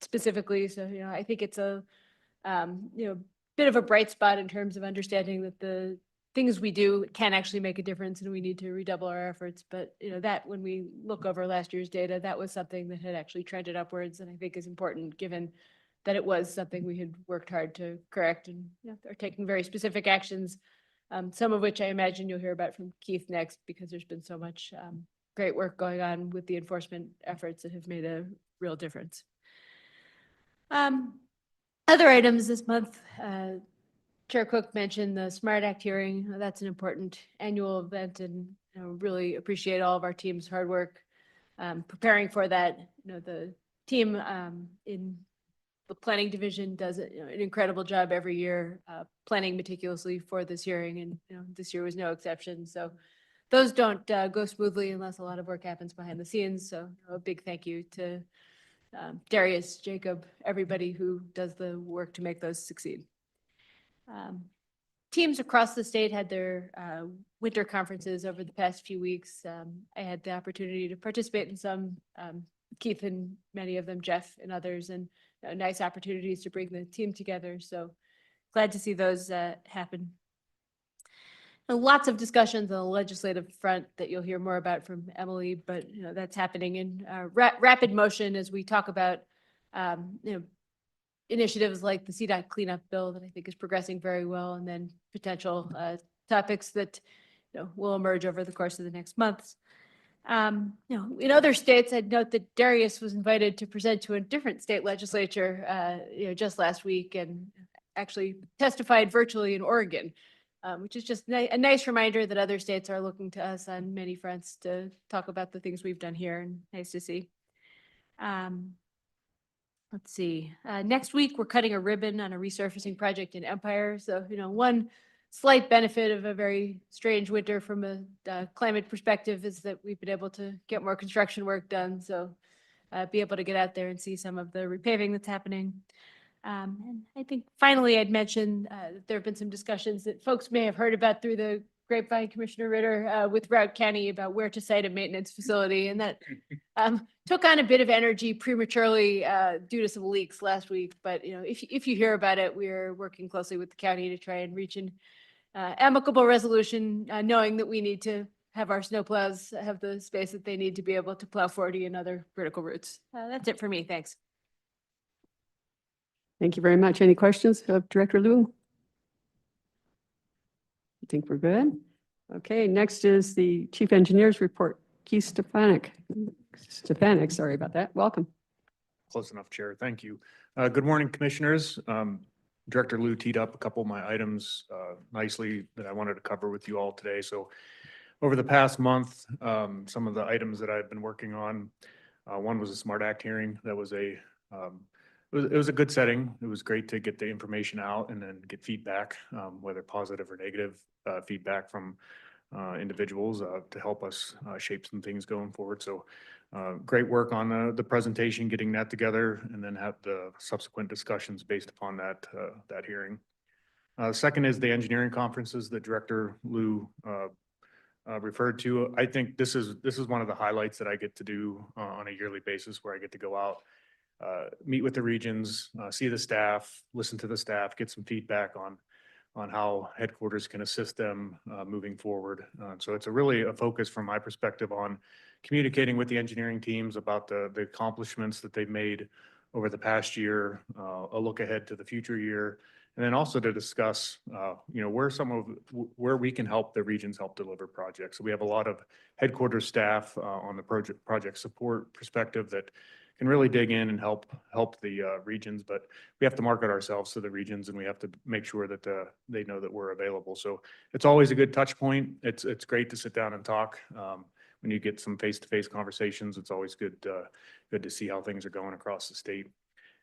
specifically. So, I think it's a bit of a bright spot in terms of understanding that the things we do can actually make a difference, and we need to redouble our efforts. But that when we look over last year's data, that was something that had actually trended upwards, and I think is important given that it was something we had worked hard to correct, and are taking very specific actions, some of which I imagine you'll hear about from Keith next, because there's been so much great work going on with the enforcement efforts that have made a real difference. Other items this month, Chair Cook mentioned the SMART Act hearing. That's an important annual event, and really appreciate all of our team's hard work preparing for that. The team in the planning division does an incredible job every year planning meticulously for this hearing, and this year was no exception. So those don't go smoothly unless a lot of work happens behind the scenes. So a big thank you to Darius, Jacob, everybody who does the work to make those succeed. Teams across the state had their winter conferences over the past few weeks. I had the opportunity to participate in some, Keith and many of them, Jeff and others, and nice opportunities to bring the team together. So glad to see those happen. And lots of discussions on the legislative front that you'll hear more about from Emily, but that's happening in rapid motion as we talk about initiatives like the CDOT cleanup bill that I think is progressing very well, and then potential topics that will emerge over the course of the next months. In other states, I'd note that Darius was invited to present to a different state legislature, just last week, and actually testified virtually in Oregon, which is just a nice reminder that other states are looking to us on many fronts to talk about the things we've done here, and nice to see. Let's see. Next week, we're cutting a ribbon on a resurfacing project in Empire. So, one slight benefit of a very strange winter from a climate perspective is that we've been able to get more construction work done. So, be able to get out there and see some of the repaving that's happening. And I think finally, I'd mention that there have been some discussions that folks may have heard about through the grapevine, Commissioner Ritter, with Routt County about where to site a maintenance facility. And that took on a bit of energy prematurely due to some leaks last week. But, if you hear about it, we're working closely with the county to try and reach an amicable resolution, knowing that we need to have our snowplows have the space that they need to be able to plow 40 and other critical routes. That's it for me. Thanks. Thank you very much. Any questions of Director Liu? I think we're good. Okay, next is the Chief Engineer's report. Keith Stefanik, sorry about that. Welcome. Close enough, Chair. Thank you. Good morning, Commissioners. Director Liu teed up a couple of my items nicely that I wanted to cover with you all today. So over the past month, some of the items that I've been working on, one was a SMART Act hearing. That was it was a good setting. It was great to get the information out and then get feedback, whether positive or negative feedback from individuals to help us shape some things going forward. So great work on the presentation, getting that together, and then have the subsequent discussions based upon that hearing. Second is the engineering conferences that Director Liu referred to. I think this is one of the highlights that I get to do on a yearly basis, where I get to go out, meet with the regions, see the staff, listen to the staff, get some feedback on how headquarters can assist them moving forward. So it's really a focus from my perspective on communicating with the engineering teams about the accomplishments that they've made over the past year, a look ahead to the future year, and then also to discuss, where we can help the regions help deliver projects. So we have a lot of headquarters staff on the project support perspective that can really dig in and help the regions, but we have to market ourselves to the regions and we have to make sure that they know that we're available. So it's always a good touch point. It's great to sit down and talk. When you get some face-to-face conversations, it's always good to see how things are going across the state.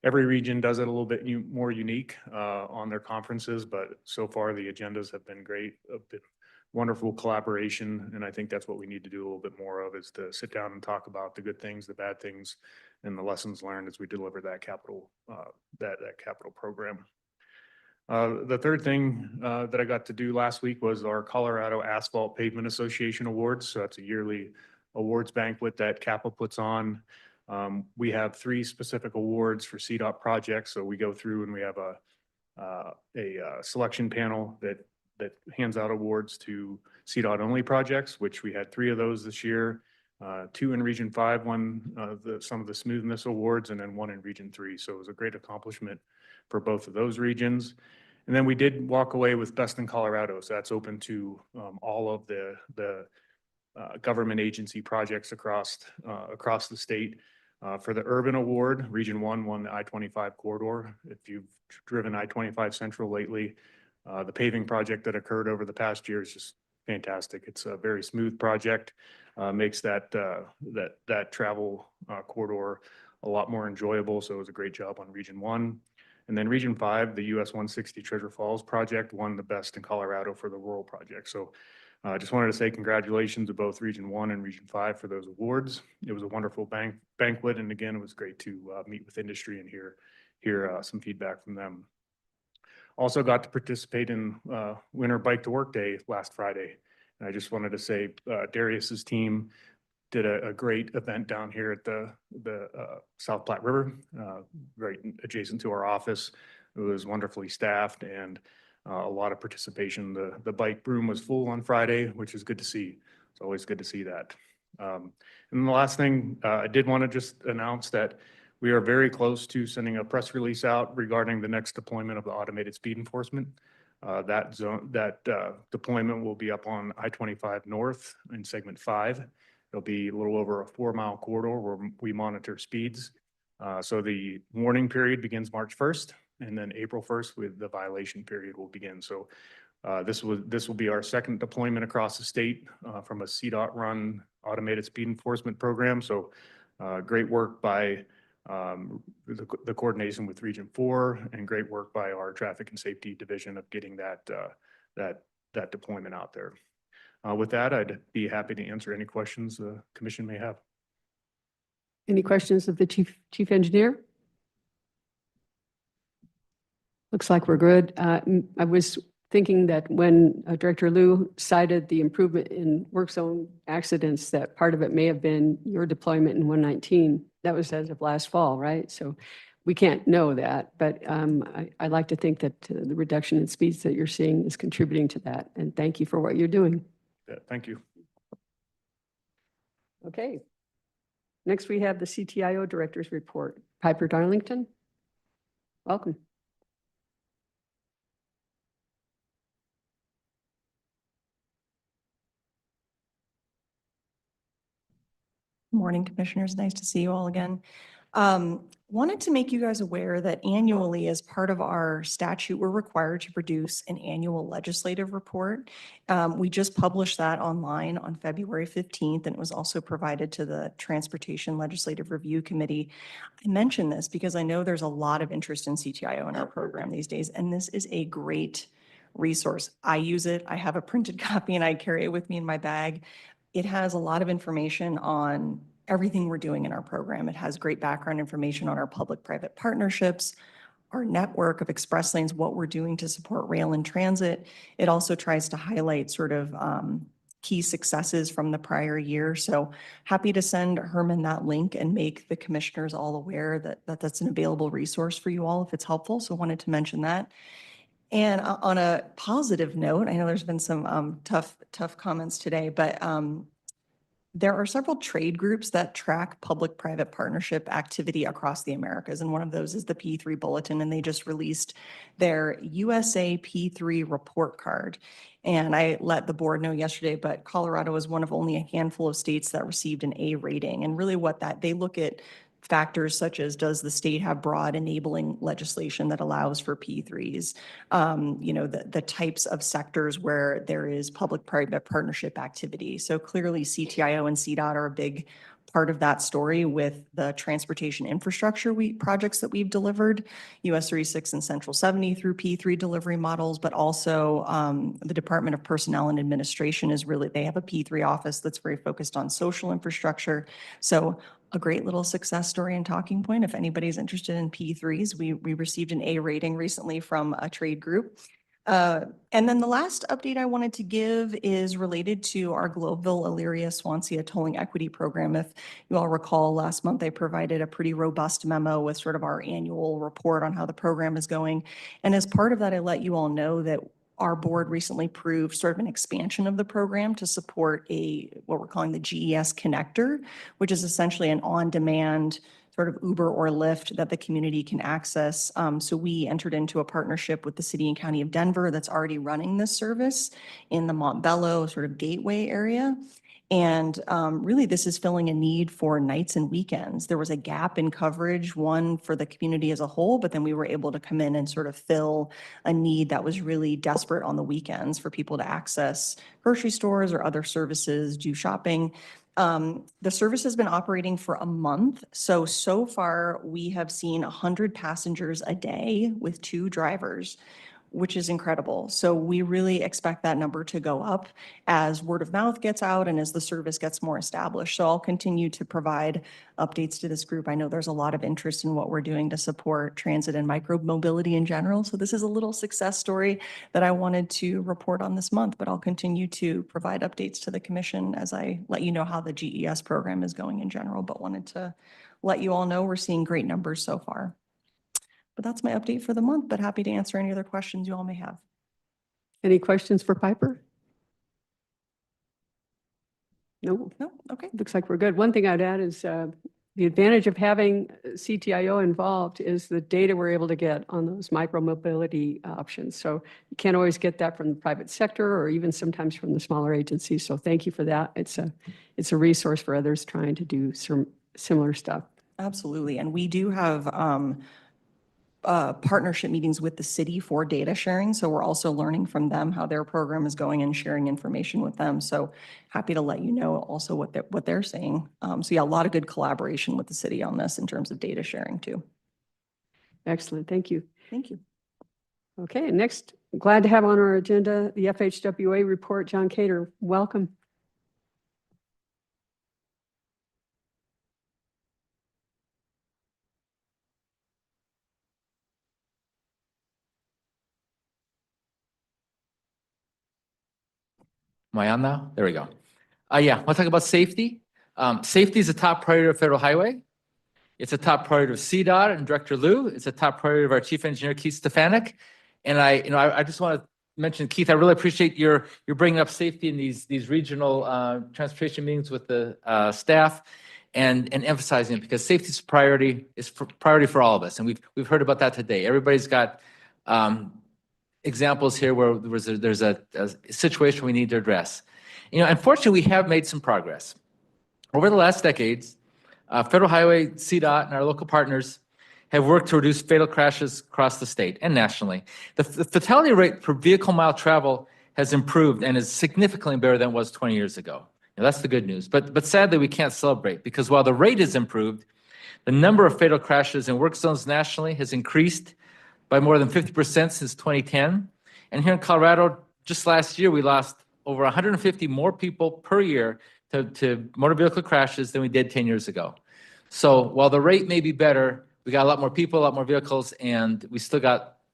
Every region does it a little bit more unique on their conferences, but so far the agendas have been great, a bit wonderful collaboration. And I think that's what we need to do a little bit more of, is to sit down and talk about the good things, the bad things, and the lessons learned as we deliver that capital program. The third thing that I got to do last week was our Colorado Asphalt Pavement Association Awards. So that's a yearly awards banquet that CAPA puts on. We have 3 specific awards for CDOT projects. So we go through and we have a selection panel that hands out awards to CDOT only projects, which we had 3 of those this year. 2 in Region 5 won some of the smoothness awards, and then 1 in Region 3. So it was a great accomplishment for both of those regions. And then we did walk away with Best in Colorado. So that's open to all of the government agency projects across the state. For the Urban Award, Region 1 won the I-25 corridor. If you've driven I-25 Central lately, the paving project that occurred over the past year is just fantastic. It's a very smooth project, makes that travel corridor a lot more enjoyable. So it was a great job on Region 1. And then Region 5, the US 160 Treasure Falls project, won the Best in Colorado for the rural project. So I just wanted to say congratulations to both Region 1 and Region 5 for those awards. It was a wonderful banquet. And again, it was great to meet with industry and hear some feedback from them. Also got to participate in Winter Bike to Work Day last Friday. And I just wanted to say Darius's team did a great event down here at the South Platte River, right adjacent to our office. It was wonderfully staffed and a lot of participation. The bike room was full on Friday, which is good to see. It's always good to see that. And the last thing, I did want to just announce that we are very close to sending a press release out regarding the next deployment of the automated speed enforcement. That deployment will be up on I-25 North in segment 5. It'll be a little over a 4-mile corridor where we monitor speeds. So the warning period begins March 1st, and then April 1st with the violation period will begin. So this will be our second deployment across the state from a CDOT run automated speed enforcement program. So great work by the coordination with Region 4, and great work by our Traffic and Safety Division of getting that deployment out there. With that, I'd be happy to answer any questions the commission may have. Any questions of the chief engineer? Looks like we're good. I was thinking that when Director Liu cited the improvement in work zone accidents, that part of it may have been your deployment in 119. That was as of last fall, right? So we can't know that, but I like to think that the reduction in speeds that you're seeing is contributing to that. And thank you for what you're doing. Yeah, thank you. Okay. Next, we have the CTIO Director's Report. Piper Darlington, welcome. Morning, Commissioners. Nice to see you all again. Wanted to make you guys aware that annually, as part of our statute, we're required to produce an annual legislative report. We just published that online on February 15th, and it was also provided to the Transportation Legislative Review Committee. I mention this because I know there's a lot of interest in CTIO in our program these days, and this is a great resource. I use it. I have a printed copy and I carry it with me in my bag. It has a lot of information on everything we're doing in our program. It has great background information on our public-private partnerships, our network of express lanes, what we're doing to support rail and transit. It also tries to highlight sort of key successes from the prior year. So happy to send Herman that link and make the commissioners all aware that that's an available resource for you all if it's helpful. So wanted to mention that. And on a positive note, I know there's been some tough comments today, but there are several trade groups that track public-private partnership activity across the Americas. And one of those is the P3 Bulletin, and they just released their USA P3 report card. And I let the board know yesterday, but Colorado is one of only a handful of states that received an A rating. And really what they look at factors such as, does the state have broad enabling legislation that allows for P3s? You know, the types of sectors where there is public-private partnership activity. So clearly CTIO and CDOT are a big part of that story with the transportation infrastructure projects that we've delivered, US 36 and Central 70 through P3 delivery models, but also the Department of Personnel and Administration is really, they have a P3 office that's very focused on social infrastructure. So a great little success story and talking point. If anybody's interested in P3s, we received an A rating recently from a trade group. And then the last update I wanted to give is related to our Globeville, Elyria, Swansea tolling equity program. If you all recall, last month I provided a pretty robust memo with sort of our annual report on how the program is going. And as part of that, I let you all know that our board recently approved sort of an expansion of the program to support what we're calling the GES connector, which is essentially an on-demand sort of Uber or Lyft that the community can access. So we entered into a partnership with the City and County of Denver that's already running this service in the Montbello sort of gateway area. And really, this is filling a need for nights and weekends. There was a gap in coverage, one for the community as a whole, but then we were able to come in and sort of fill a need that was really desperate on the weekends for people to access grocery stores or other services, do shopping. The service has been operating for a month. So far we have seen 100 passengers a day with 2 drivers, which is incredible. So we really expect that number to go up as word of mouth gets out and as the service gets more established. So I'll continue to provide updates to this group. I know there's a lot of interest in what we're doing to support transit and micromobility in general. So this is a little success story that I wanted to report on this month, but I'll continue to provide updates to the commission as I let you know how the GES program is going in general, but wanted to let you all know we're seeing great numbers so far. But that's my update for the month, but happy to answer any other questions you all may have. Any questions for Piper? No? No? Okay. Looks like we're good. One thing I'd add is the advantage of having CTIO involved is the data we're able to get on those micromobility options. So you can't always get that from the private sector or even sometimes from the smaller agencies. So thank you for that. It's a resource for others trying to do some similar stuff. Absolutely. And we do have partnership meetings with the city for data sharing. So we're also learning from them how their program is going and sharing information with them. So happy to let you know also what they're saying. So yeah, a lot of good collaboration with the city on this in terms of data sharing too. Excellent. Thank you. Thank you. Okay, next, glad to have on our agenda the FHWA report. John Cater, welcome. Am I on now? There we go. Yeah, we'll talk about safety. Safety is a top priority of Federal Highway. It's a top priority of CDOT and Director Liu. It's a top priority of our Chief Engineer, Keith Stefanik. And I just want to mention, Keith, I really appreciate your bringing up safety in these regional transportation meetings with the staff and emphasizing it, because safety is priority for all of us. And we've heard about that today. Everybody's got examples here where there's a situation we need to address. Unfortunately, we have made some progress. Over the last decades, Federal Highway, CDOT, and our local partners have worked to reduce fatal crashes across the state and nationally. The fatality rate per vehicle mile travel has improved and is significantly better than it was 20 years ago. That's the good news. But sadly, we can't celebrate, because while the rate has improved, the number of fatal crashes in work zones nationally has increased by more than 50% since 2010. And here in Colorado, just last year, we lost over 150 more people per year to motor vehicle crashes than we did 10 years ago. So while the rate may be better, we got a lot more people, a lot more vehicles, and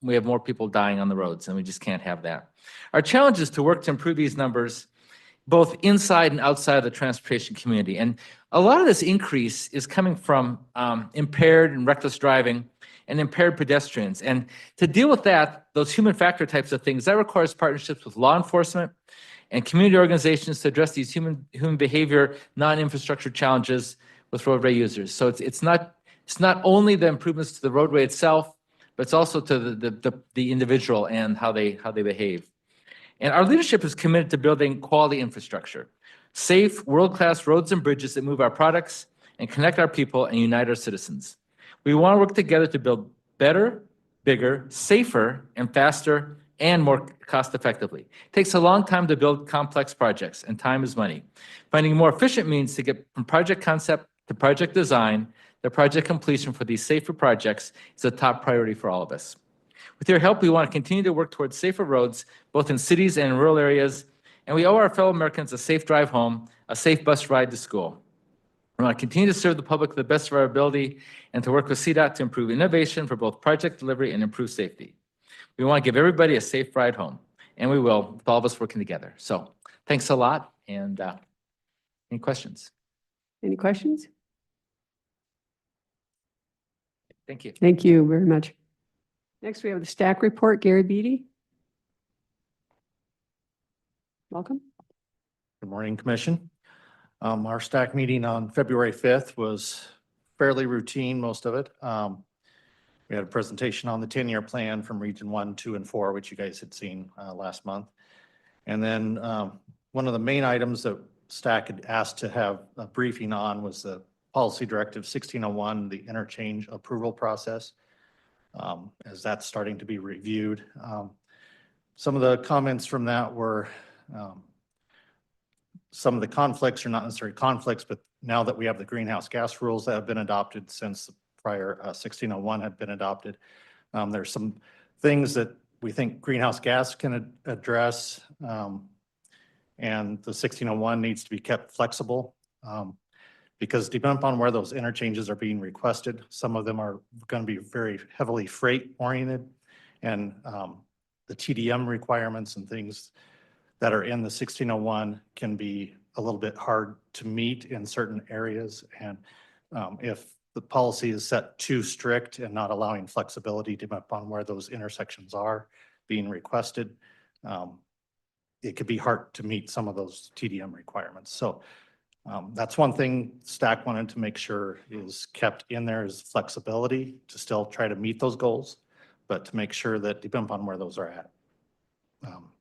we have more people dying on the roads, and we just can't have that. Our challenge is to work to improve these numbers, both inside and outside of the transportation community. And a lot of this increase is coming from impaired and reckless driving and impaired pedestrians. And to deal with that, those human factor types of things, that requires partnerships with law enforcement and community organizations to address these human behavior, non-infrastructure challenges with roadway users. So it's not only the improvements to the roadway itself, but it's also to the individual and how they behave. And our leadership is committed to building quality infrastructure, safe, world-class roads and bridges that move our products and connect our people and unite our citizens. We want to work together to build better, bigger, safer, and faster, and more cost effectively. It takes a long time to build complex projects, and time is money. Finding more efficient means to get from project concept to project design, the project completion for these safer projects is a top priority for all of us. With your help, we want to continue to work towards safer roads, both in cities and in rural areas, and we owe our fellow Americans a safe drive home, a safe bus ride to school. We want to continue to serve the public to the best of our ability and to work with CDOT to improve innovation for both project delivery and improve safety. We want to give everybody a safe ride home, and we will, with all of us working together. So thanks a lot, and any questions? Any questions? Thank you. Thank you very much. Next, we have the stack report, Gary Beatty. Welcome. Good morning, Commission. Our stack meeting on February 5th was fairly routine, most of it. We had a presentation on the 10-year plan from Region 1, 2, and 4, which you guys had seen last month. And then one of the main items that stack had asked to have a briefing on was the Policy Directive 1601, the interchange approval process, as that's starting to be reviewed. Some of the comments from that were some of the conflicts are not necessarily conflicts, but now that we have the greenhouse gas rules that have been adopted since the prior 1601 had been adopted, there's some things that we think greenhouse gas can address, and the 1601 needs to be kept flexible because depending upon where those interchanges are being requested, some of them are going to be very heavily freight oriented, and the TDM requirements and things that are in the 1601 can be a little bit hard to meet in certain areas. And if the policy is set too strict and not allowing flexibility depending upon where those intersections are being requested, it could be hard to meet some of those TDM requirements. So that's one thing stack wanted to make sure is kept in there is flexibility to still try to meet those goals, but to make sure that depending upon where those are at,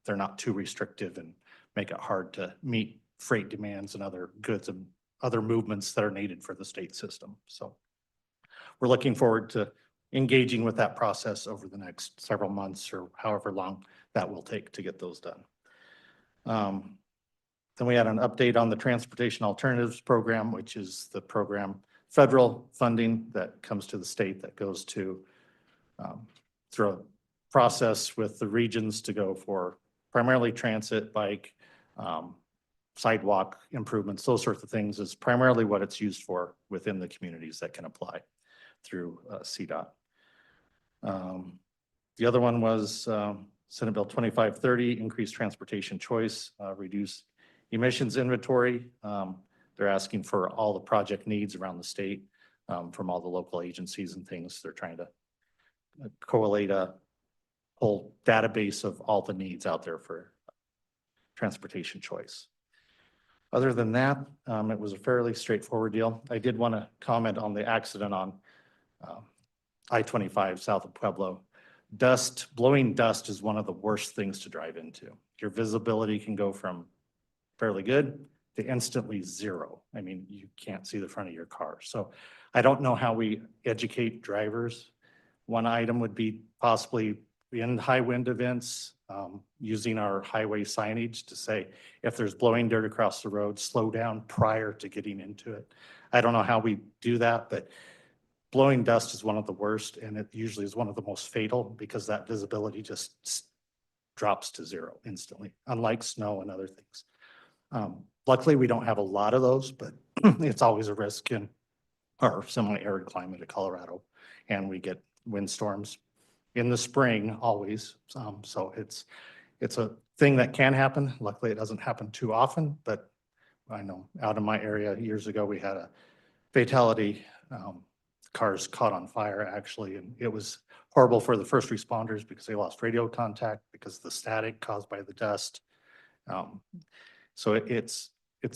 they're not too restrictive and make it hard to meet freight demands and other goods and other movements that are needed for the state system. So we're looking forward to engaging with that process over the next several months or however long that will take to get those done. Then we had an update on the Transportation Alternatives Program, which is the program federal funding that comes to the state that goes to through a process with the regions to go for primarily transit, bike, sidewalk improvements, those sorts of things is primarily what it's used for within the communities that can apply through CDOT. The other one was Senate Bill 2530, increased transportation choice, reduce emissions inventory. They're asking for all the project needs around the state from all the local agencies and things. They're trying to collate a whole database of all the needs out there for transportation choice. Other than that, it was a fairly straightforward deal. I did want to comment on the accident on I-25 south of Pueblo. Blowing dust is one of the worst things to drive into. Your visibility can go from fairly good to instantly zero. I mean, you can't see the front of your car. So I don't know how we educate drivers. One item would be possibly in high wind events, using our highway signage to say, if there's blowing dirt across the road, slow down prior to getting into it. I don't know how we do that, but blowing dust is one of the worst, and it usually is one of the most fatal because that visibility just drops to zero instantly, unlike snow and other things. Luckily, we don't have a lot of those, but it's always a risk in our semi-arid climate of Colorado, and we get windstorms in the spring always. So it's a thing that can happen. Luckily, it doesn't happen too often, but I know out in my area years ago, we had a fatality. Cars caught on fire actually, and it was horrible for the first responders because they lost radio contact because of the static caused by the dust. So it's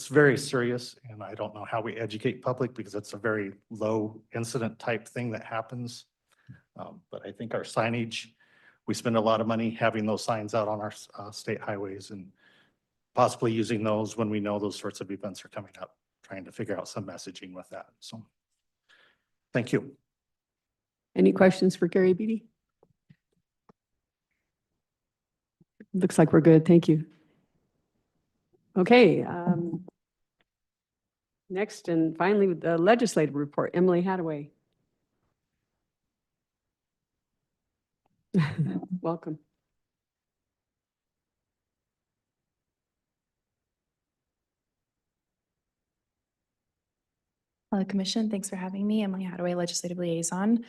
very serious, and I don't know how we educate public because it's a very low incident type thing that happens. But I think our signage, we spend a lot of money having those signs out on our state highways and possibly using those when we know those sorts of events are coming up trying to figure out some messaging with that. So thank you. Any questions for Gary Beatty? Looks like we're good. Thank you. Okay. Next and finally, the legislative report, Emily Hadaway. Welcome. Hello, Commission. Thanks for having me. Emily Hadaway, Legislative Liaison.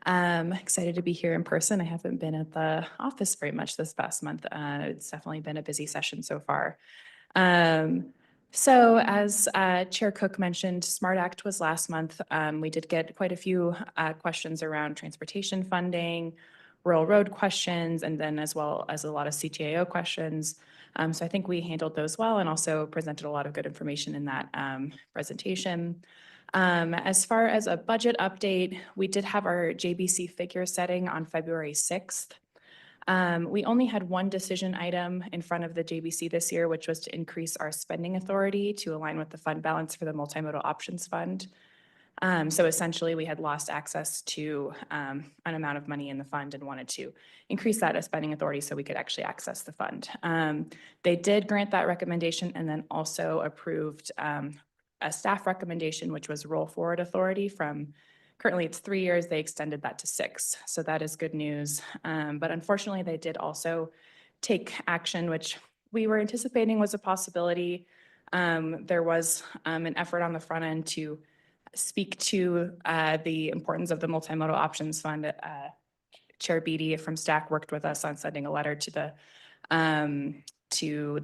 Excited to be here in person. I haven't been at the office very much this past month. It's definitely been a busy session so far. So as Chair Cook mentioned, SMART Act was last month. We did get quite a few questions around transportation funding, rural road questions, and then as well as a lot of CTAO questions. So I think we handled those well and also presented a lot of good information in that presentation. As far as a budget update, we did have our JBC figure setting on February 6th. We only had one decision item in front of the JBC this year, which was to increase our spending authority to align with the fund balance for the Multimodal Options Fund. So essentially, we had lost access to an amount of money in the fund and wanted to increase that as spending authority so we could actually access the fund. They did grant that recommendation and then also approved a staff recommendation, which was roll forward authority from currently it's 3 years, they extended that to 6. So that is good news. But unfortunately, they did also take action, which we were anticipating was a possibility. There was an effort on the front end to speak to the importance of the Multimodal Options Fund. Chair Beatty from STAC worked with us on sending a letter to the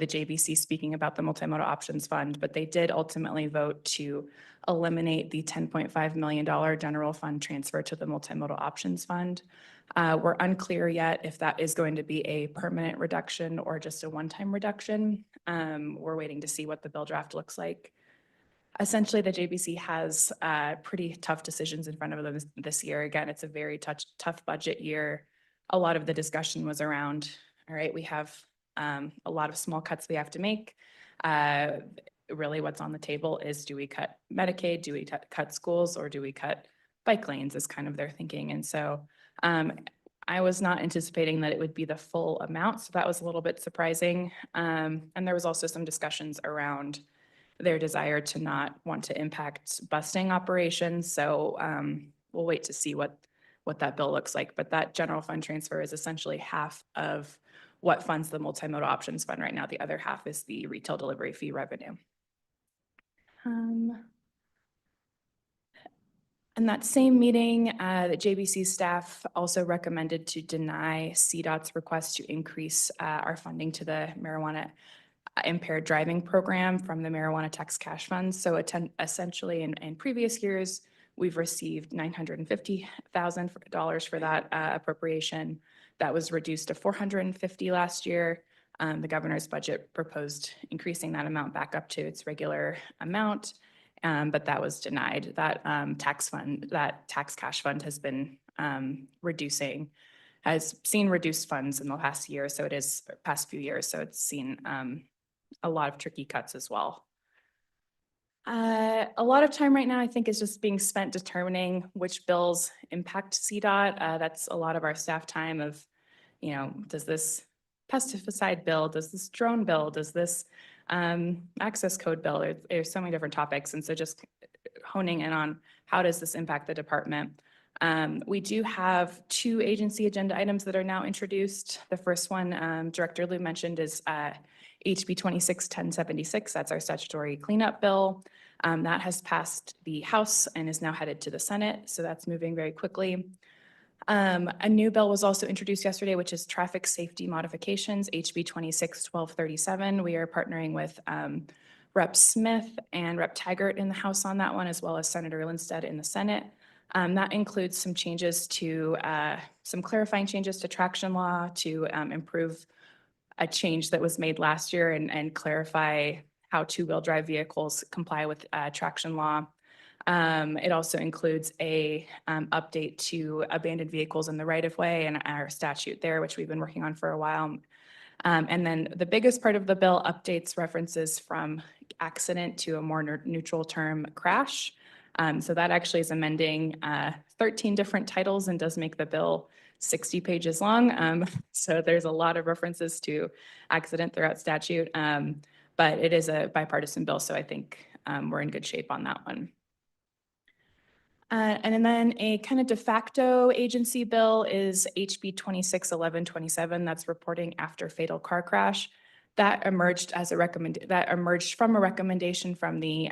JBC speaking about the Multimodal Options Fund, but they did ultimately vote to eliminate the $10.5 million general fund transfer to the Multimodal Options Fund. We're unclear yet if that is going to be a permanent reduction or just a one-time reduction. We're waiting to see what the bill draft looks like. Essentially, the JBC has pretty tough decisions in front of them this year. Again, it's a very tough budget year. A lot of the discussion was around, all right, we have a lot of small cuts we have to make. Really what's on the table is, do we cut Medicaid, do we cut schools, or do we cut bike lanes is kind of their thinking. And so I was not anticipating that it would be the full amount, so that was a little bit surprising. And there was also some discussions around their desire to not want to impact busing operations. So we'll wait to see what that bill looks like. But that general fund transfer is essentially half of what funds the Multimodal Options Fund right now. The other half is the retail delivery fee revenue. In that same meeting, the JBC staff also recommended to deny CDOT's request to increase our funding to the marijuana impaired driving program from the marijuana tax cash funds. So essentially in previous years, we've received $950,000 for that appropriation. That was reduced to $450,000 last year. The governor's budget proposed increasing that amount back up to its regular amount, but that was denied. That tax cash fund has been has seen reduced funds in the past year. So it is past few years. So it's seen a lot of tricky cuts as well. A lot of time right now, I think, is just being spent determining which bills impact CDOT. That's a lot of our staff time of, does this pesticide bill, does this drone bill, does this access code bill? There's so many different topics. And so just honing in on how does this impact the department? We do have 2 agency agenda items that are now introduced. The first one, Director Liu mentioned, is HB 261076. That's our statutory cleanup bill. That has passed the House and is now headed to the Senate. So that's moving very quickly. A new bill was also introduced yesterday, which is traffic safety modifications, HB 261237. We are partnering with Rep. Smith and Rep. Taggart in the House on that one, as well as Senator Lindstedt in the Senate. That includes some changes to, some clarifying changes to traction law to improve a change that was made last year and clarify how 2-wheel drive vehicles comply with traction law. It also includes a update to abandoned vehicles in the right-of-way and our statute there, which we've been working on for a while. And then the biggest part of the bill updates references from accident to a more neutral term, crash. So that actually is amending 13 different titles and does make the bill 60 pages long. So there's a lot of references to accident throughout statute, but it is a bipartisan bill, so I think we're in good shape on that one. And then a kind of de facto agency bill is HB 261127. That's reporting after fatal car crash. That emerged as from a recommendation from the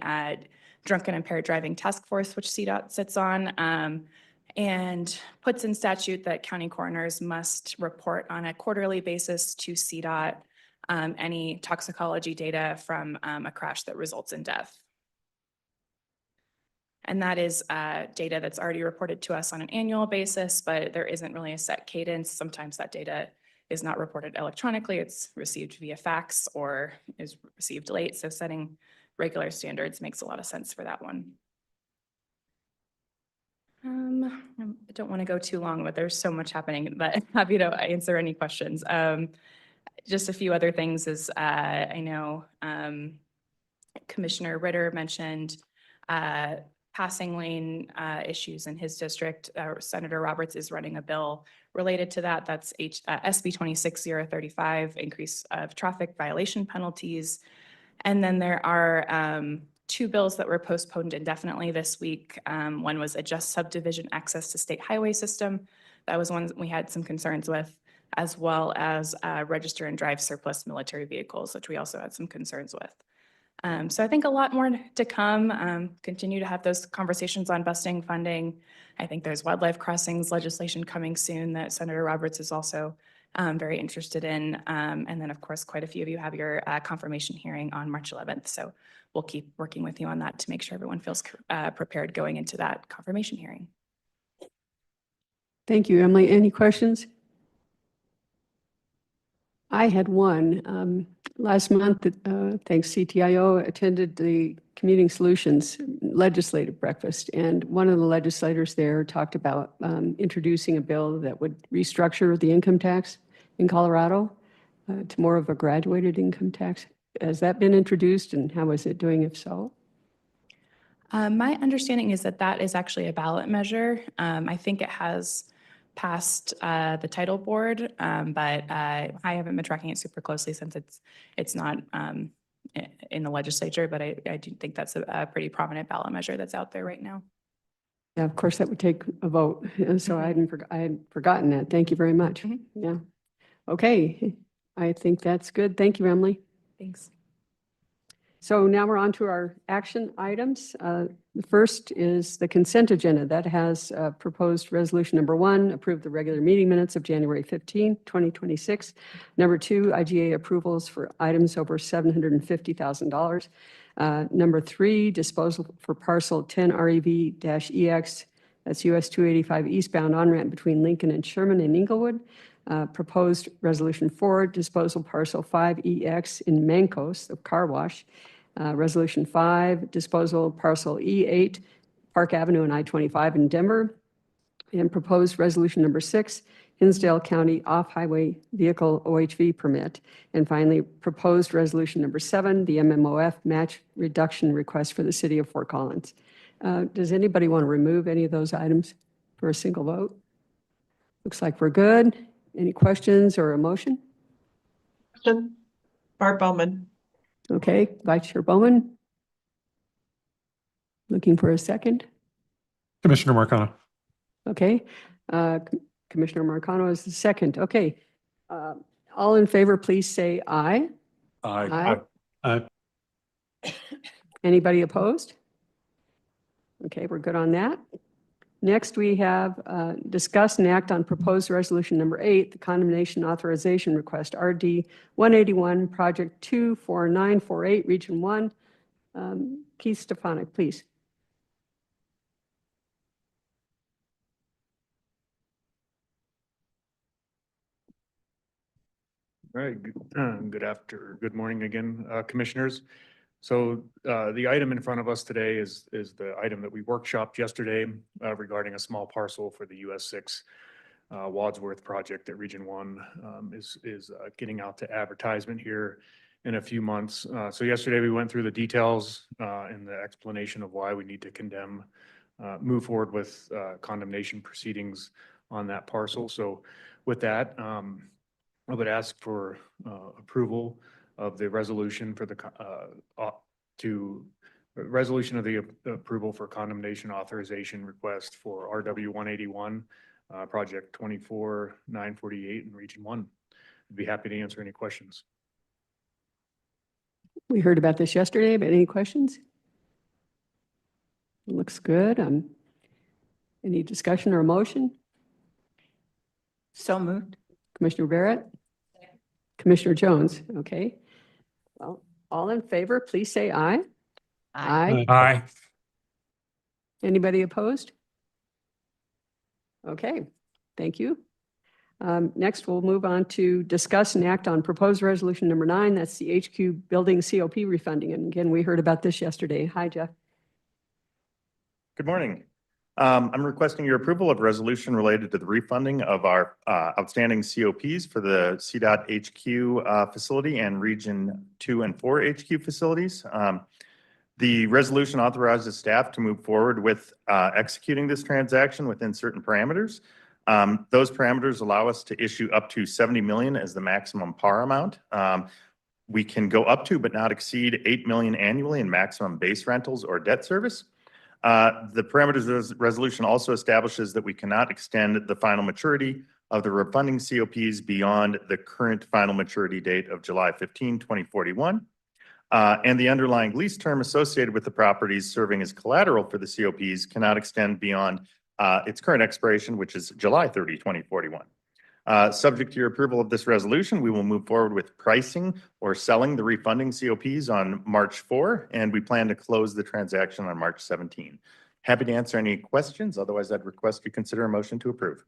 Drunk and Impaired Driving Task Force, which CDOT sits on, and puts in statute that county coroners must report on a quarterly basis to CDOT any toxicology data from a crash that results in death. And that is data that's already reported to us on an annual basis, but there isn't really a set cadence. Sometimes that data is not reported electronically. It's received via fax or is received late. So setting regular standards makes a lot of sense for that one. I don't want to go too long, but there's so much happening, but happy to answer any questions. Just a few other things is I know Commissioner Ritter mentioned passing lane issues in his district. Senator Roberts is running a bill related to that. That's SB 26035, increase of traffic violation penalties. And then there are two bills that were postponed indefinitely this week. One was adjust subdivision access to state highway system. That was one we had some concerns with, as well as register and drive surplus military vehicles, which we also had some concerns with. So I think a lot more to come. Continue to have those conversations on busing funding. I think there's wildlife crossings legislation coming soon that Senator Roberts is also very interested in. And then, of course, quite a few of you have your confirmation hearing on March 11th. So we'll keep working with you on that to make sure everyone feels prepared going into that confirmation hearing. Thank you, Emily. Any questions? I had one. Last month, thanks CTIO, attended the Commuting Solutions legislative breakfast, and one of the legislators there talked about introducing a bill that would restructure the income tax in Colorado to more of a graduated income tax. Has that been introduced, and how is it doing if so? My understanding is that that is actually a ballot measure. I think it has passed the title board, but I haven't been tracking it super closely since it's not in the legislature, but I do think that's a pretty prominent ballot measure that's out there right now. Yeah, of course, that would take a vote. So I had forgotten that. Thank you very much. Yeah. Okay. I think that's good. Thank you, Emily. Thanks. So now we're on to our action items. The first is the consent agenda that has proposed resolution number 1, approve the regular meeting minutes of January 15, 2026. Number 2, IGA approvals for items over $750,000. Number 3, disposal for parcel 10 REV-EX, that's US 285 eastbound on-ramp between Lincoln and Sherman and Inglewood. Proposed resolution 4, disposal parcel 5EX in Mancos, the car wash. Resolution 5, disposal parcel E8, Park Avenue and I-25 in Denver. And proposed resolution number 6, Hinsdale County off-highway vehicle OHV permit. And finally, proposed resolution number 7, the MMOF match reduction request for the city of Fort Collins. Does anybody want to remove any of those items for a single vote? Looks like we're good. Any questions or a motion? Question. Barb Bowman. Okay, Vice Chair Bowman. Looking for a second. Commissioner Marcano. Okay, Commissioner Marcano is the second. Okay, all in favor, please say aye. Aye. Aye. Anybody opposed? Okay, we're good on that. Next, we have discuss and act on proposed resolution number 8, the condemnation authorization request, RD 181, project 24948, region 1. Keith Stefanik, please. All right, good morning again, commissioners. So the item in front of us today is the item that we workshopped yesterday regarding a small parcel for the US 6 Wadsworth project that Region 1 is getting out to advertisement here in a few months. So yesterday we went through the details and the explanation of why we need to move forward with condemnation proceedings on that parcel. So with that, I would ask for approval of the resolution for the resolution of the approval for condemnation authorization request for RW 181, project 24948 in Region 1. I'd be happy to answer any questions. We heard about this yesterday, but any questions? Looks good. Any discussion or motion? So moved. Commissioner Barrett? Commissioner Jones, okay. Well, all in favor, please say aye. Aye. Aye. Anybody opposed? Okay, thank you. Next, we'll move on to discuss and act on proposed resolution number 9. That's the HQ building COP refunding. And again, we heard about this yesterday. Hi, Jeff. Good morning. I'm requesting your approval of resolution related to the refunding of our outstanding COPs for the CDOT HQ facility and Region 2 and 4 HQ facilities. The resolution authorizes staff to move forward with executing this transaction within certain parameters. Those parameters allow us to issue up to 70 million as the maximum par amount. We can go up to but not exceed 8 million annually in maximum base rentals or debt service. The parameters of this resolution also establishes that we cannot extend the final maturity of the refunding COPs beyond the current final maturity date of July 15, 2041. And the underlying lease term associated with the properties serving as collateral for the COPs cannot extend beyond its current expiration, which is July 30, 2041. Subject to your approval of this resolution, we will move forward with pricing or selling the refunding COPs on March 4, and we plan to close the transaction on March 17. Happy to answer any questions. Otherwise, I'd request you consider a motion to approve.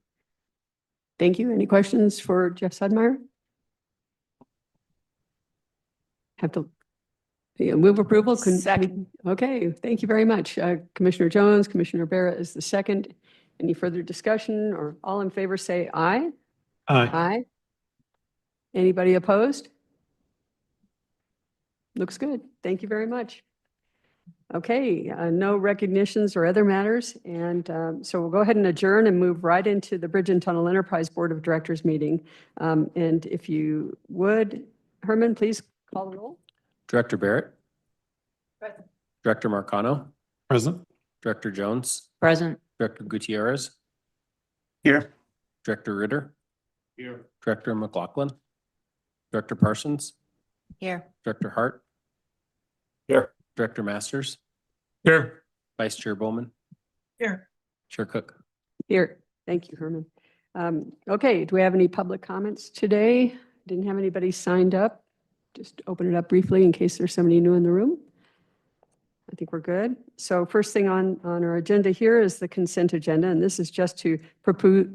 Thank you. Any questions for Jeff Sudmeyer? Have to move approval? Second. Okay, thank you very much. Commissioner Jones, Commissioner Barrett is the second. Any further discussion or all in favor say aye? Aye. Aye. Anybody opposed? Looks good. Thank you very much. Okay, no recognitions or other matters. And so we'll go ahead and adjourn and move right into the Bridge and Tunnel Enterprise Board of Directors meeting. And if you would, Herman, please call the roll. Director Barrett. Present. Director Marcano. Present. Director Jones. Present. Director Gutierrez. Here. Director Ritter. Here. Director McLaughlin. Director Parsons. Here. Director Hart. Here. Director Masters. Here. Vice Chair Bowman. Here. Chair Cook. Here. Thank you, Herman. Okay, do we have any public comments today? Didn't have anybody signed up. Just open it up briefly in case there's somebody new in the room. I think we're good. So first thing on our agenda here is the consent agenda, and this is just to propose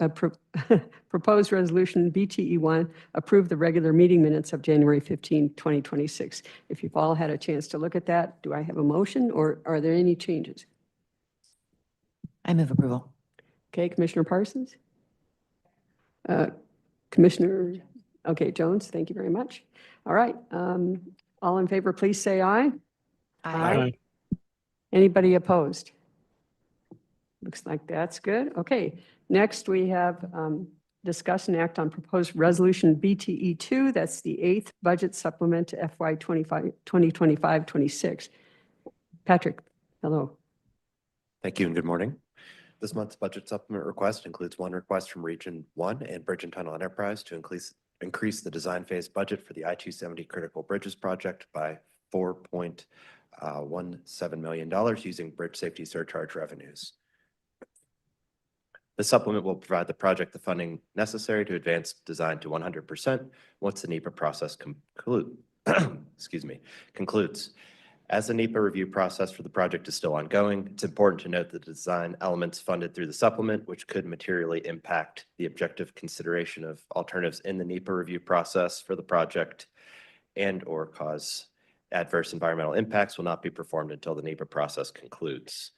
resolution BTE1, approve the regular meeting minutes of January 15, 2026. If you've all had a chance to look at that, do I have a motion or are there any changes? I move approval. Okay, Commissioner Parsons? Commissioner, okay, Jones, thank you very much. All right, all in favor, please say aye. Aye. Anybody opposed? Looks like that's good. Okay, next we have discuss and act on proposed resolution BTE2. That's the 8th budget supplement to FY 2025-26. Patrick, hello. Thank you and good morning. This month's budget supplement request includes one request from Region 1 and Bridge and Tunnel Enterprise to increase the design phase budget for the I-270 Critical Bridges project by $4.17 million using bridge safety surcharge revenues. The supplement will provide the project the funding necessary to advance design to 100% once the NEPA process concludes. As the NEPA review process for the project is still ongoing, it's important to note the design elements funded through the supplement, which could materially impact the objective consideration of alternatives in the NEPA review process for the project and/or cause adverse environmental impacts will not be performed until the NEPA process concludes.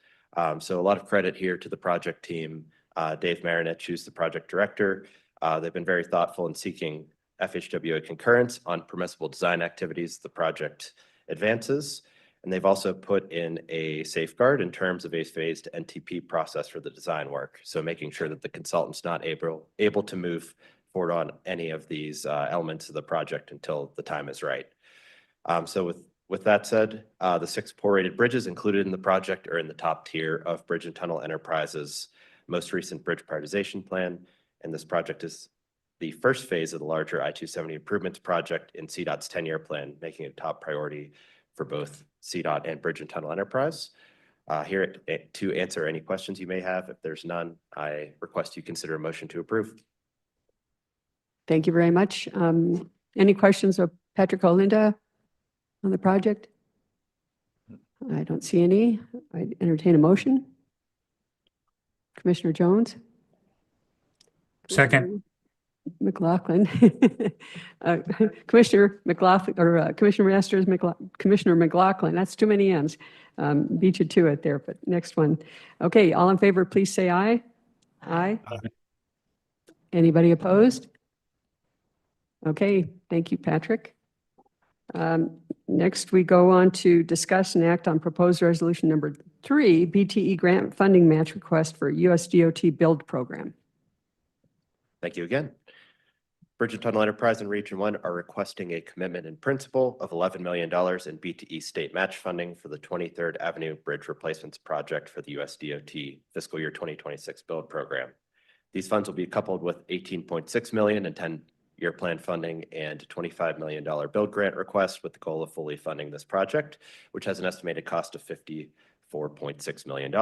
So a lot of credit here to the project team Dave Marinich, who's the project director. They've been very thoughtful in seeking FHWA concurrence on permissible design activities the project advances. And they've also put in a safeguard in terms of a phased NTP process for the design work. So making sure that the consultant's not able to move forward on any of these elements of the project until the time is right. So with that said, the 6 poor-rated bridges included in the project are in the top tier of Bridge and Tunnel Enterprise's most recent bridge prioritization plan. And this project is the first phase of the larger I-270 improvements project in CDOT's 10-year plan, making it a top priority for both CDOT and Bridge and Tunnel Enterprise. Here to answer any questions you may have. If there's none, I request you consider a motion to approve. Thank you very much. Any questions of Patrick or Linda on the project? I don't see any. I entertain a motion. Commissioner Jones? Second. McLaughlin. Commissioner McLaughlin, or Commissioner Masters, Commissioner McLaughlin. That's too many M's. Beat you to it there, but next one. Okay, all in favor, please say aye. Aye. Anybody opposed? Okay, thank you, Patrick. Next, we go on to discuss and act on proposed resolution number 3, BTE grant funding match request for USDOT build program. Thank you again. Bridge and Tunnel Enterprise and Region 1 are requesting a commitment in principle of $11 million in BTE state match funding for the 23rd Avenue Bridge Replacements Project for the USDOT fiscal year 2026 build program. These funds will be coupled with $18.6 million in 10-year plan funding and $25 million build grant request with the goal of fully funding this project, which has an estimated cost of $54.6 million.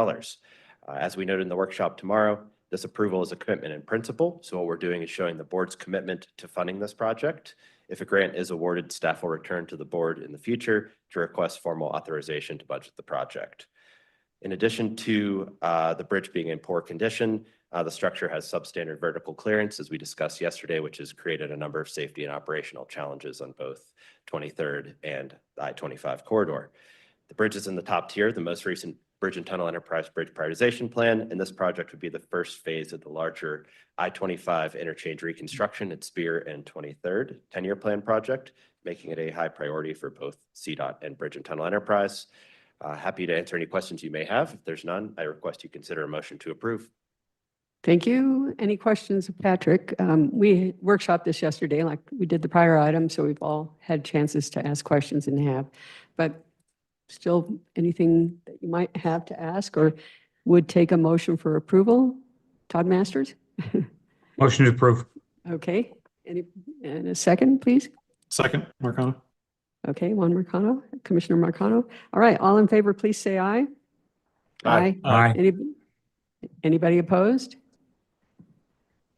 As we noted in the workshop tomorrow, this approval is a commitment in principle. So what we're doing is showing the board's commitment to funding this project. If a grant is awarded, staff will return to the board in the future to request formal authorization to budget the project. In addition to the bridge being in poor condition, the structure has substandard vertical clearance, as we discussed yesterday, which has created a number of safety and operational challenges on both 23rd and I-25 corridor. The bridge is in the top tier, the most recent Bridge and Tunnel Enterprise Bridge Prioritization Plan, and this project would be the first phase of the larger I-25 interchange reconstruction at Spear and 23rd 10-year plan project, making it a high priority for both CDOT and Bridge and Tunnel Enterprise. Happy to answer any questions you may have. If there's none, I request you consider a motion to approve. Thank you. Any questions of Patrick? We workshopped this yesterday, like we did the prior item, so we've all had chances to ask questions and have. But still, anything that you might have to ask or would take a motion for approval? Todd Masters? Motion to approve. Okay. And a second, please? Second, Marcano. Okay, Juan Marcano, Commissioner Marcano. All right, all in favor, please say aye. Aye. Aye. Anybody opposed?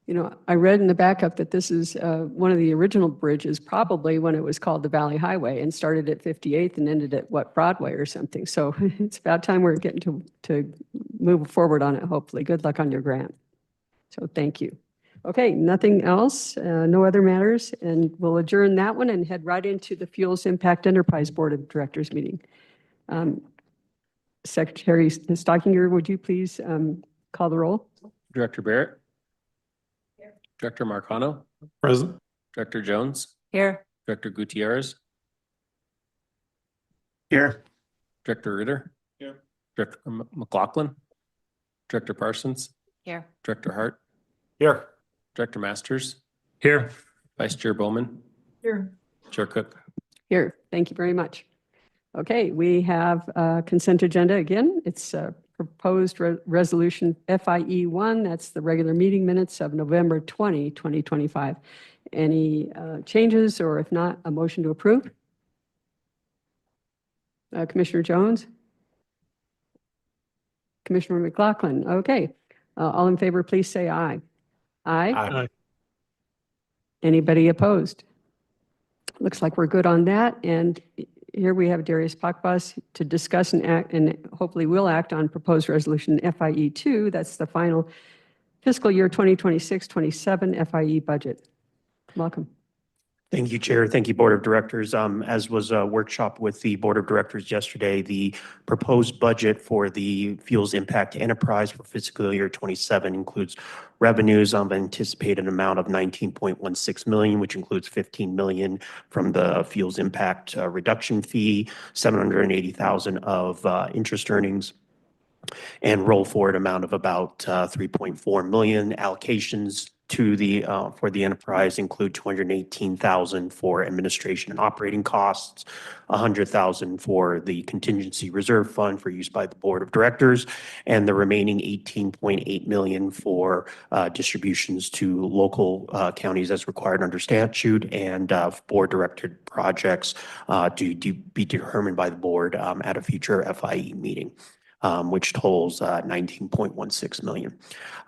You know, I read in the backup that this is one of the original bridges, probably when it was called the Valley Highway, and started at 58th and ended at what, Broadway or something. So it's about time we're getting to move forward on it, hopefully. Good luck on your grant. So thank you. Okay, nothing else, no other matters, and we'll adjourn that one and head right into the Fuels Impact Enterprise Board of Directors meeting. Secretary Stockinger, would you please call the roll? Director Barrett. Director Marcano. Present. Director Jones. Here. Director Gutierrez. Here. Director Ritter. Here. Director McLaughlin. Director Parsons. Here. Director Hart. Here. Director Masters. Here. Vice Chair Bowman. Here. Chair Cook. Here, thank you very much. Okay, we have a consent agenda again. It's a proposed resolution FIE1, that's the regular meeting minutes of November 20, 2025. Any changes, or if not, a motion to approve? Commissioner Jones? Commissioner McLaughlin, okay. All in favor, please say aye. Aye. Aye. Anybody opposed? Looks like we're good on that. And here we have Darius Pakbas to discuss and act, and hopefully will act on proposed resolution FIE2. That's the final fiscal year 2026-27 FIE budget. Welcome. Thank you, Chair. Thank you, Board of Directors. As was a workshop with the Board of Directors yesterday, the proposed budget for the Fuels Impact Enterprise for fiscal year 27 includes revenues of an anticipated amount of 19.16 million, which includes 15 million from the Fuels Impact Reduction Fee, 780,000 of interest earnings, and roll forward amount of about 3.4 million. Allocations to the for the enterprise include 218,000 for administration and operating costs, 100,000 for the contingency reserve fund for use by the Board of Directors, and the remaining 18.8 million for distributions to local counties as required under statute, and board directed projects to be determined by the board at a future FIE meeting. Which totals 19.16 million.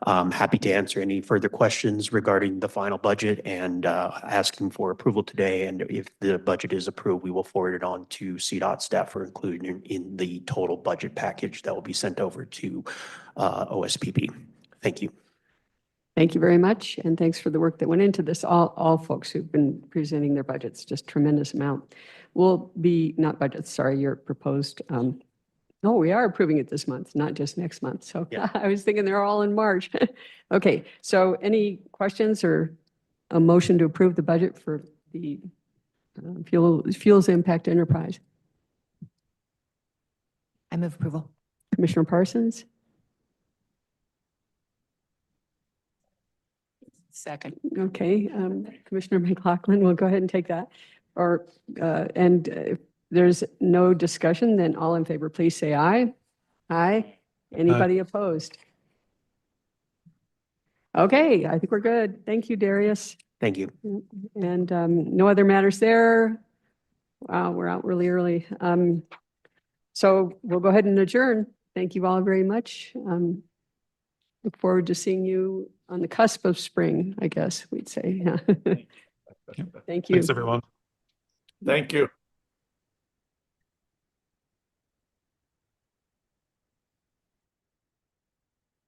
Happy to answer any further questions regarding the final budget and asking for approval today. And if the budget is approved, we will forward it on to CDOT staff for inclusion in the total budget package that will be sent over to OSPP. Thank you. Thank you very much. And thanks for the work that went into this. All folks who've been presenting their budgets, just tremendous amount. Will be, not budgets, sorry, your proposed no, we are approving it this month, not just next month. So Yeah. I was thinking they're all in March. Okay, so any questions or a motion to approve the budget for the Fuels Impact Enterprise? I move approval. Commissioner Parsons? Second. Okay, Commissioner McLaughlin, we'll go ahead and take that. Or, if there's no discussion, then all in favor, please say aye. Aye. Anybody opposed? Okay, I think we're good. Thank you, Darius. Thank you. And no other matters there. Wow, we're out really early. So we'll go ahead and adjourn. Thank you all very much. Look forward to seeing you on the cusp of spring, I guess we'd say. Thank you. Thanks, everyone. Thank you.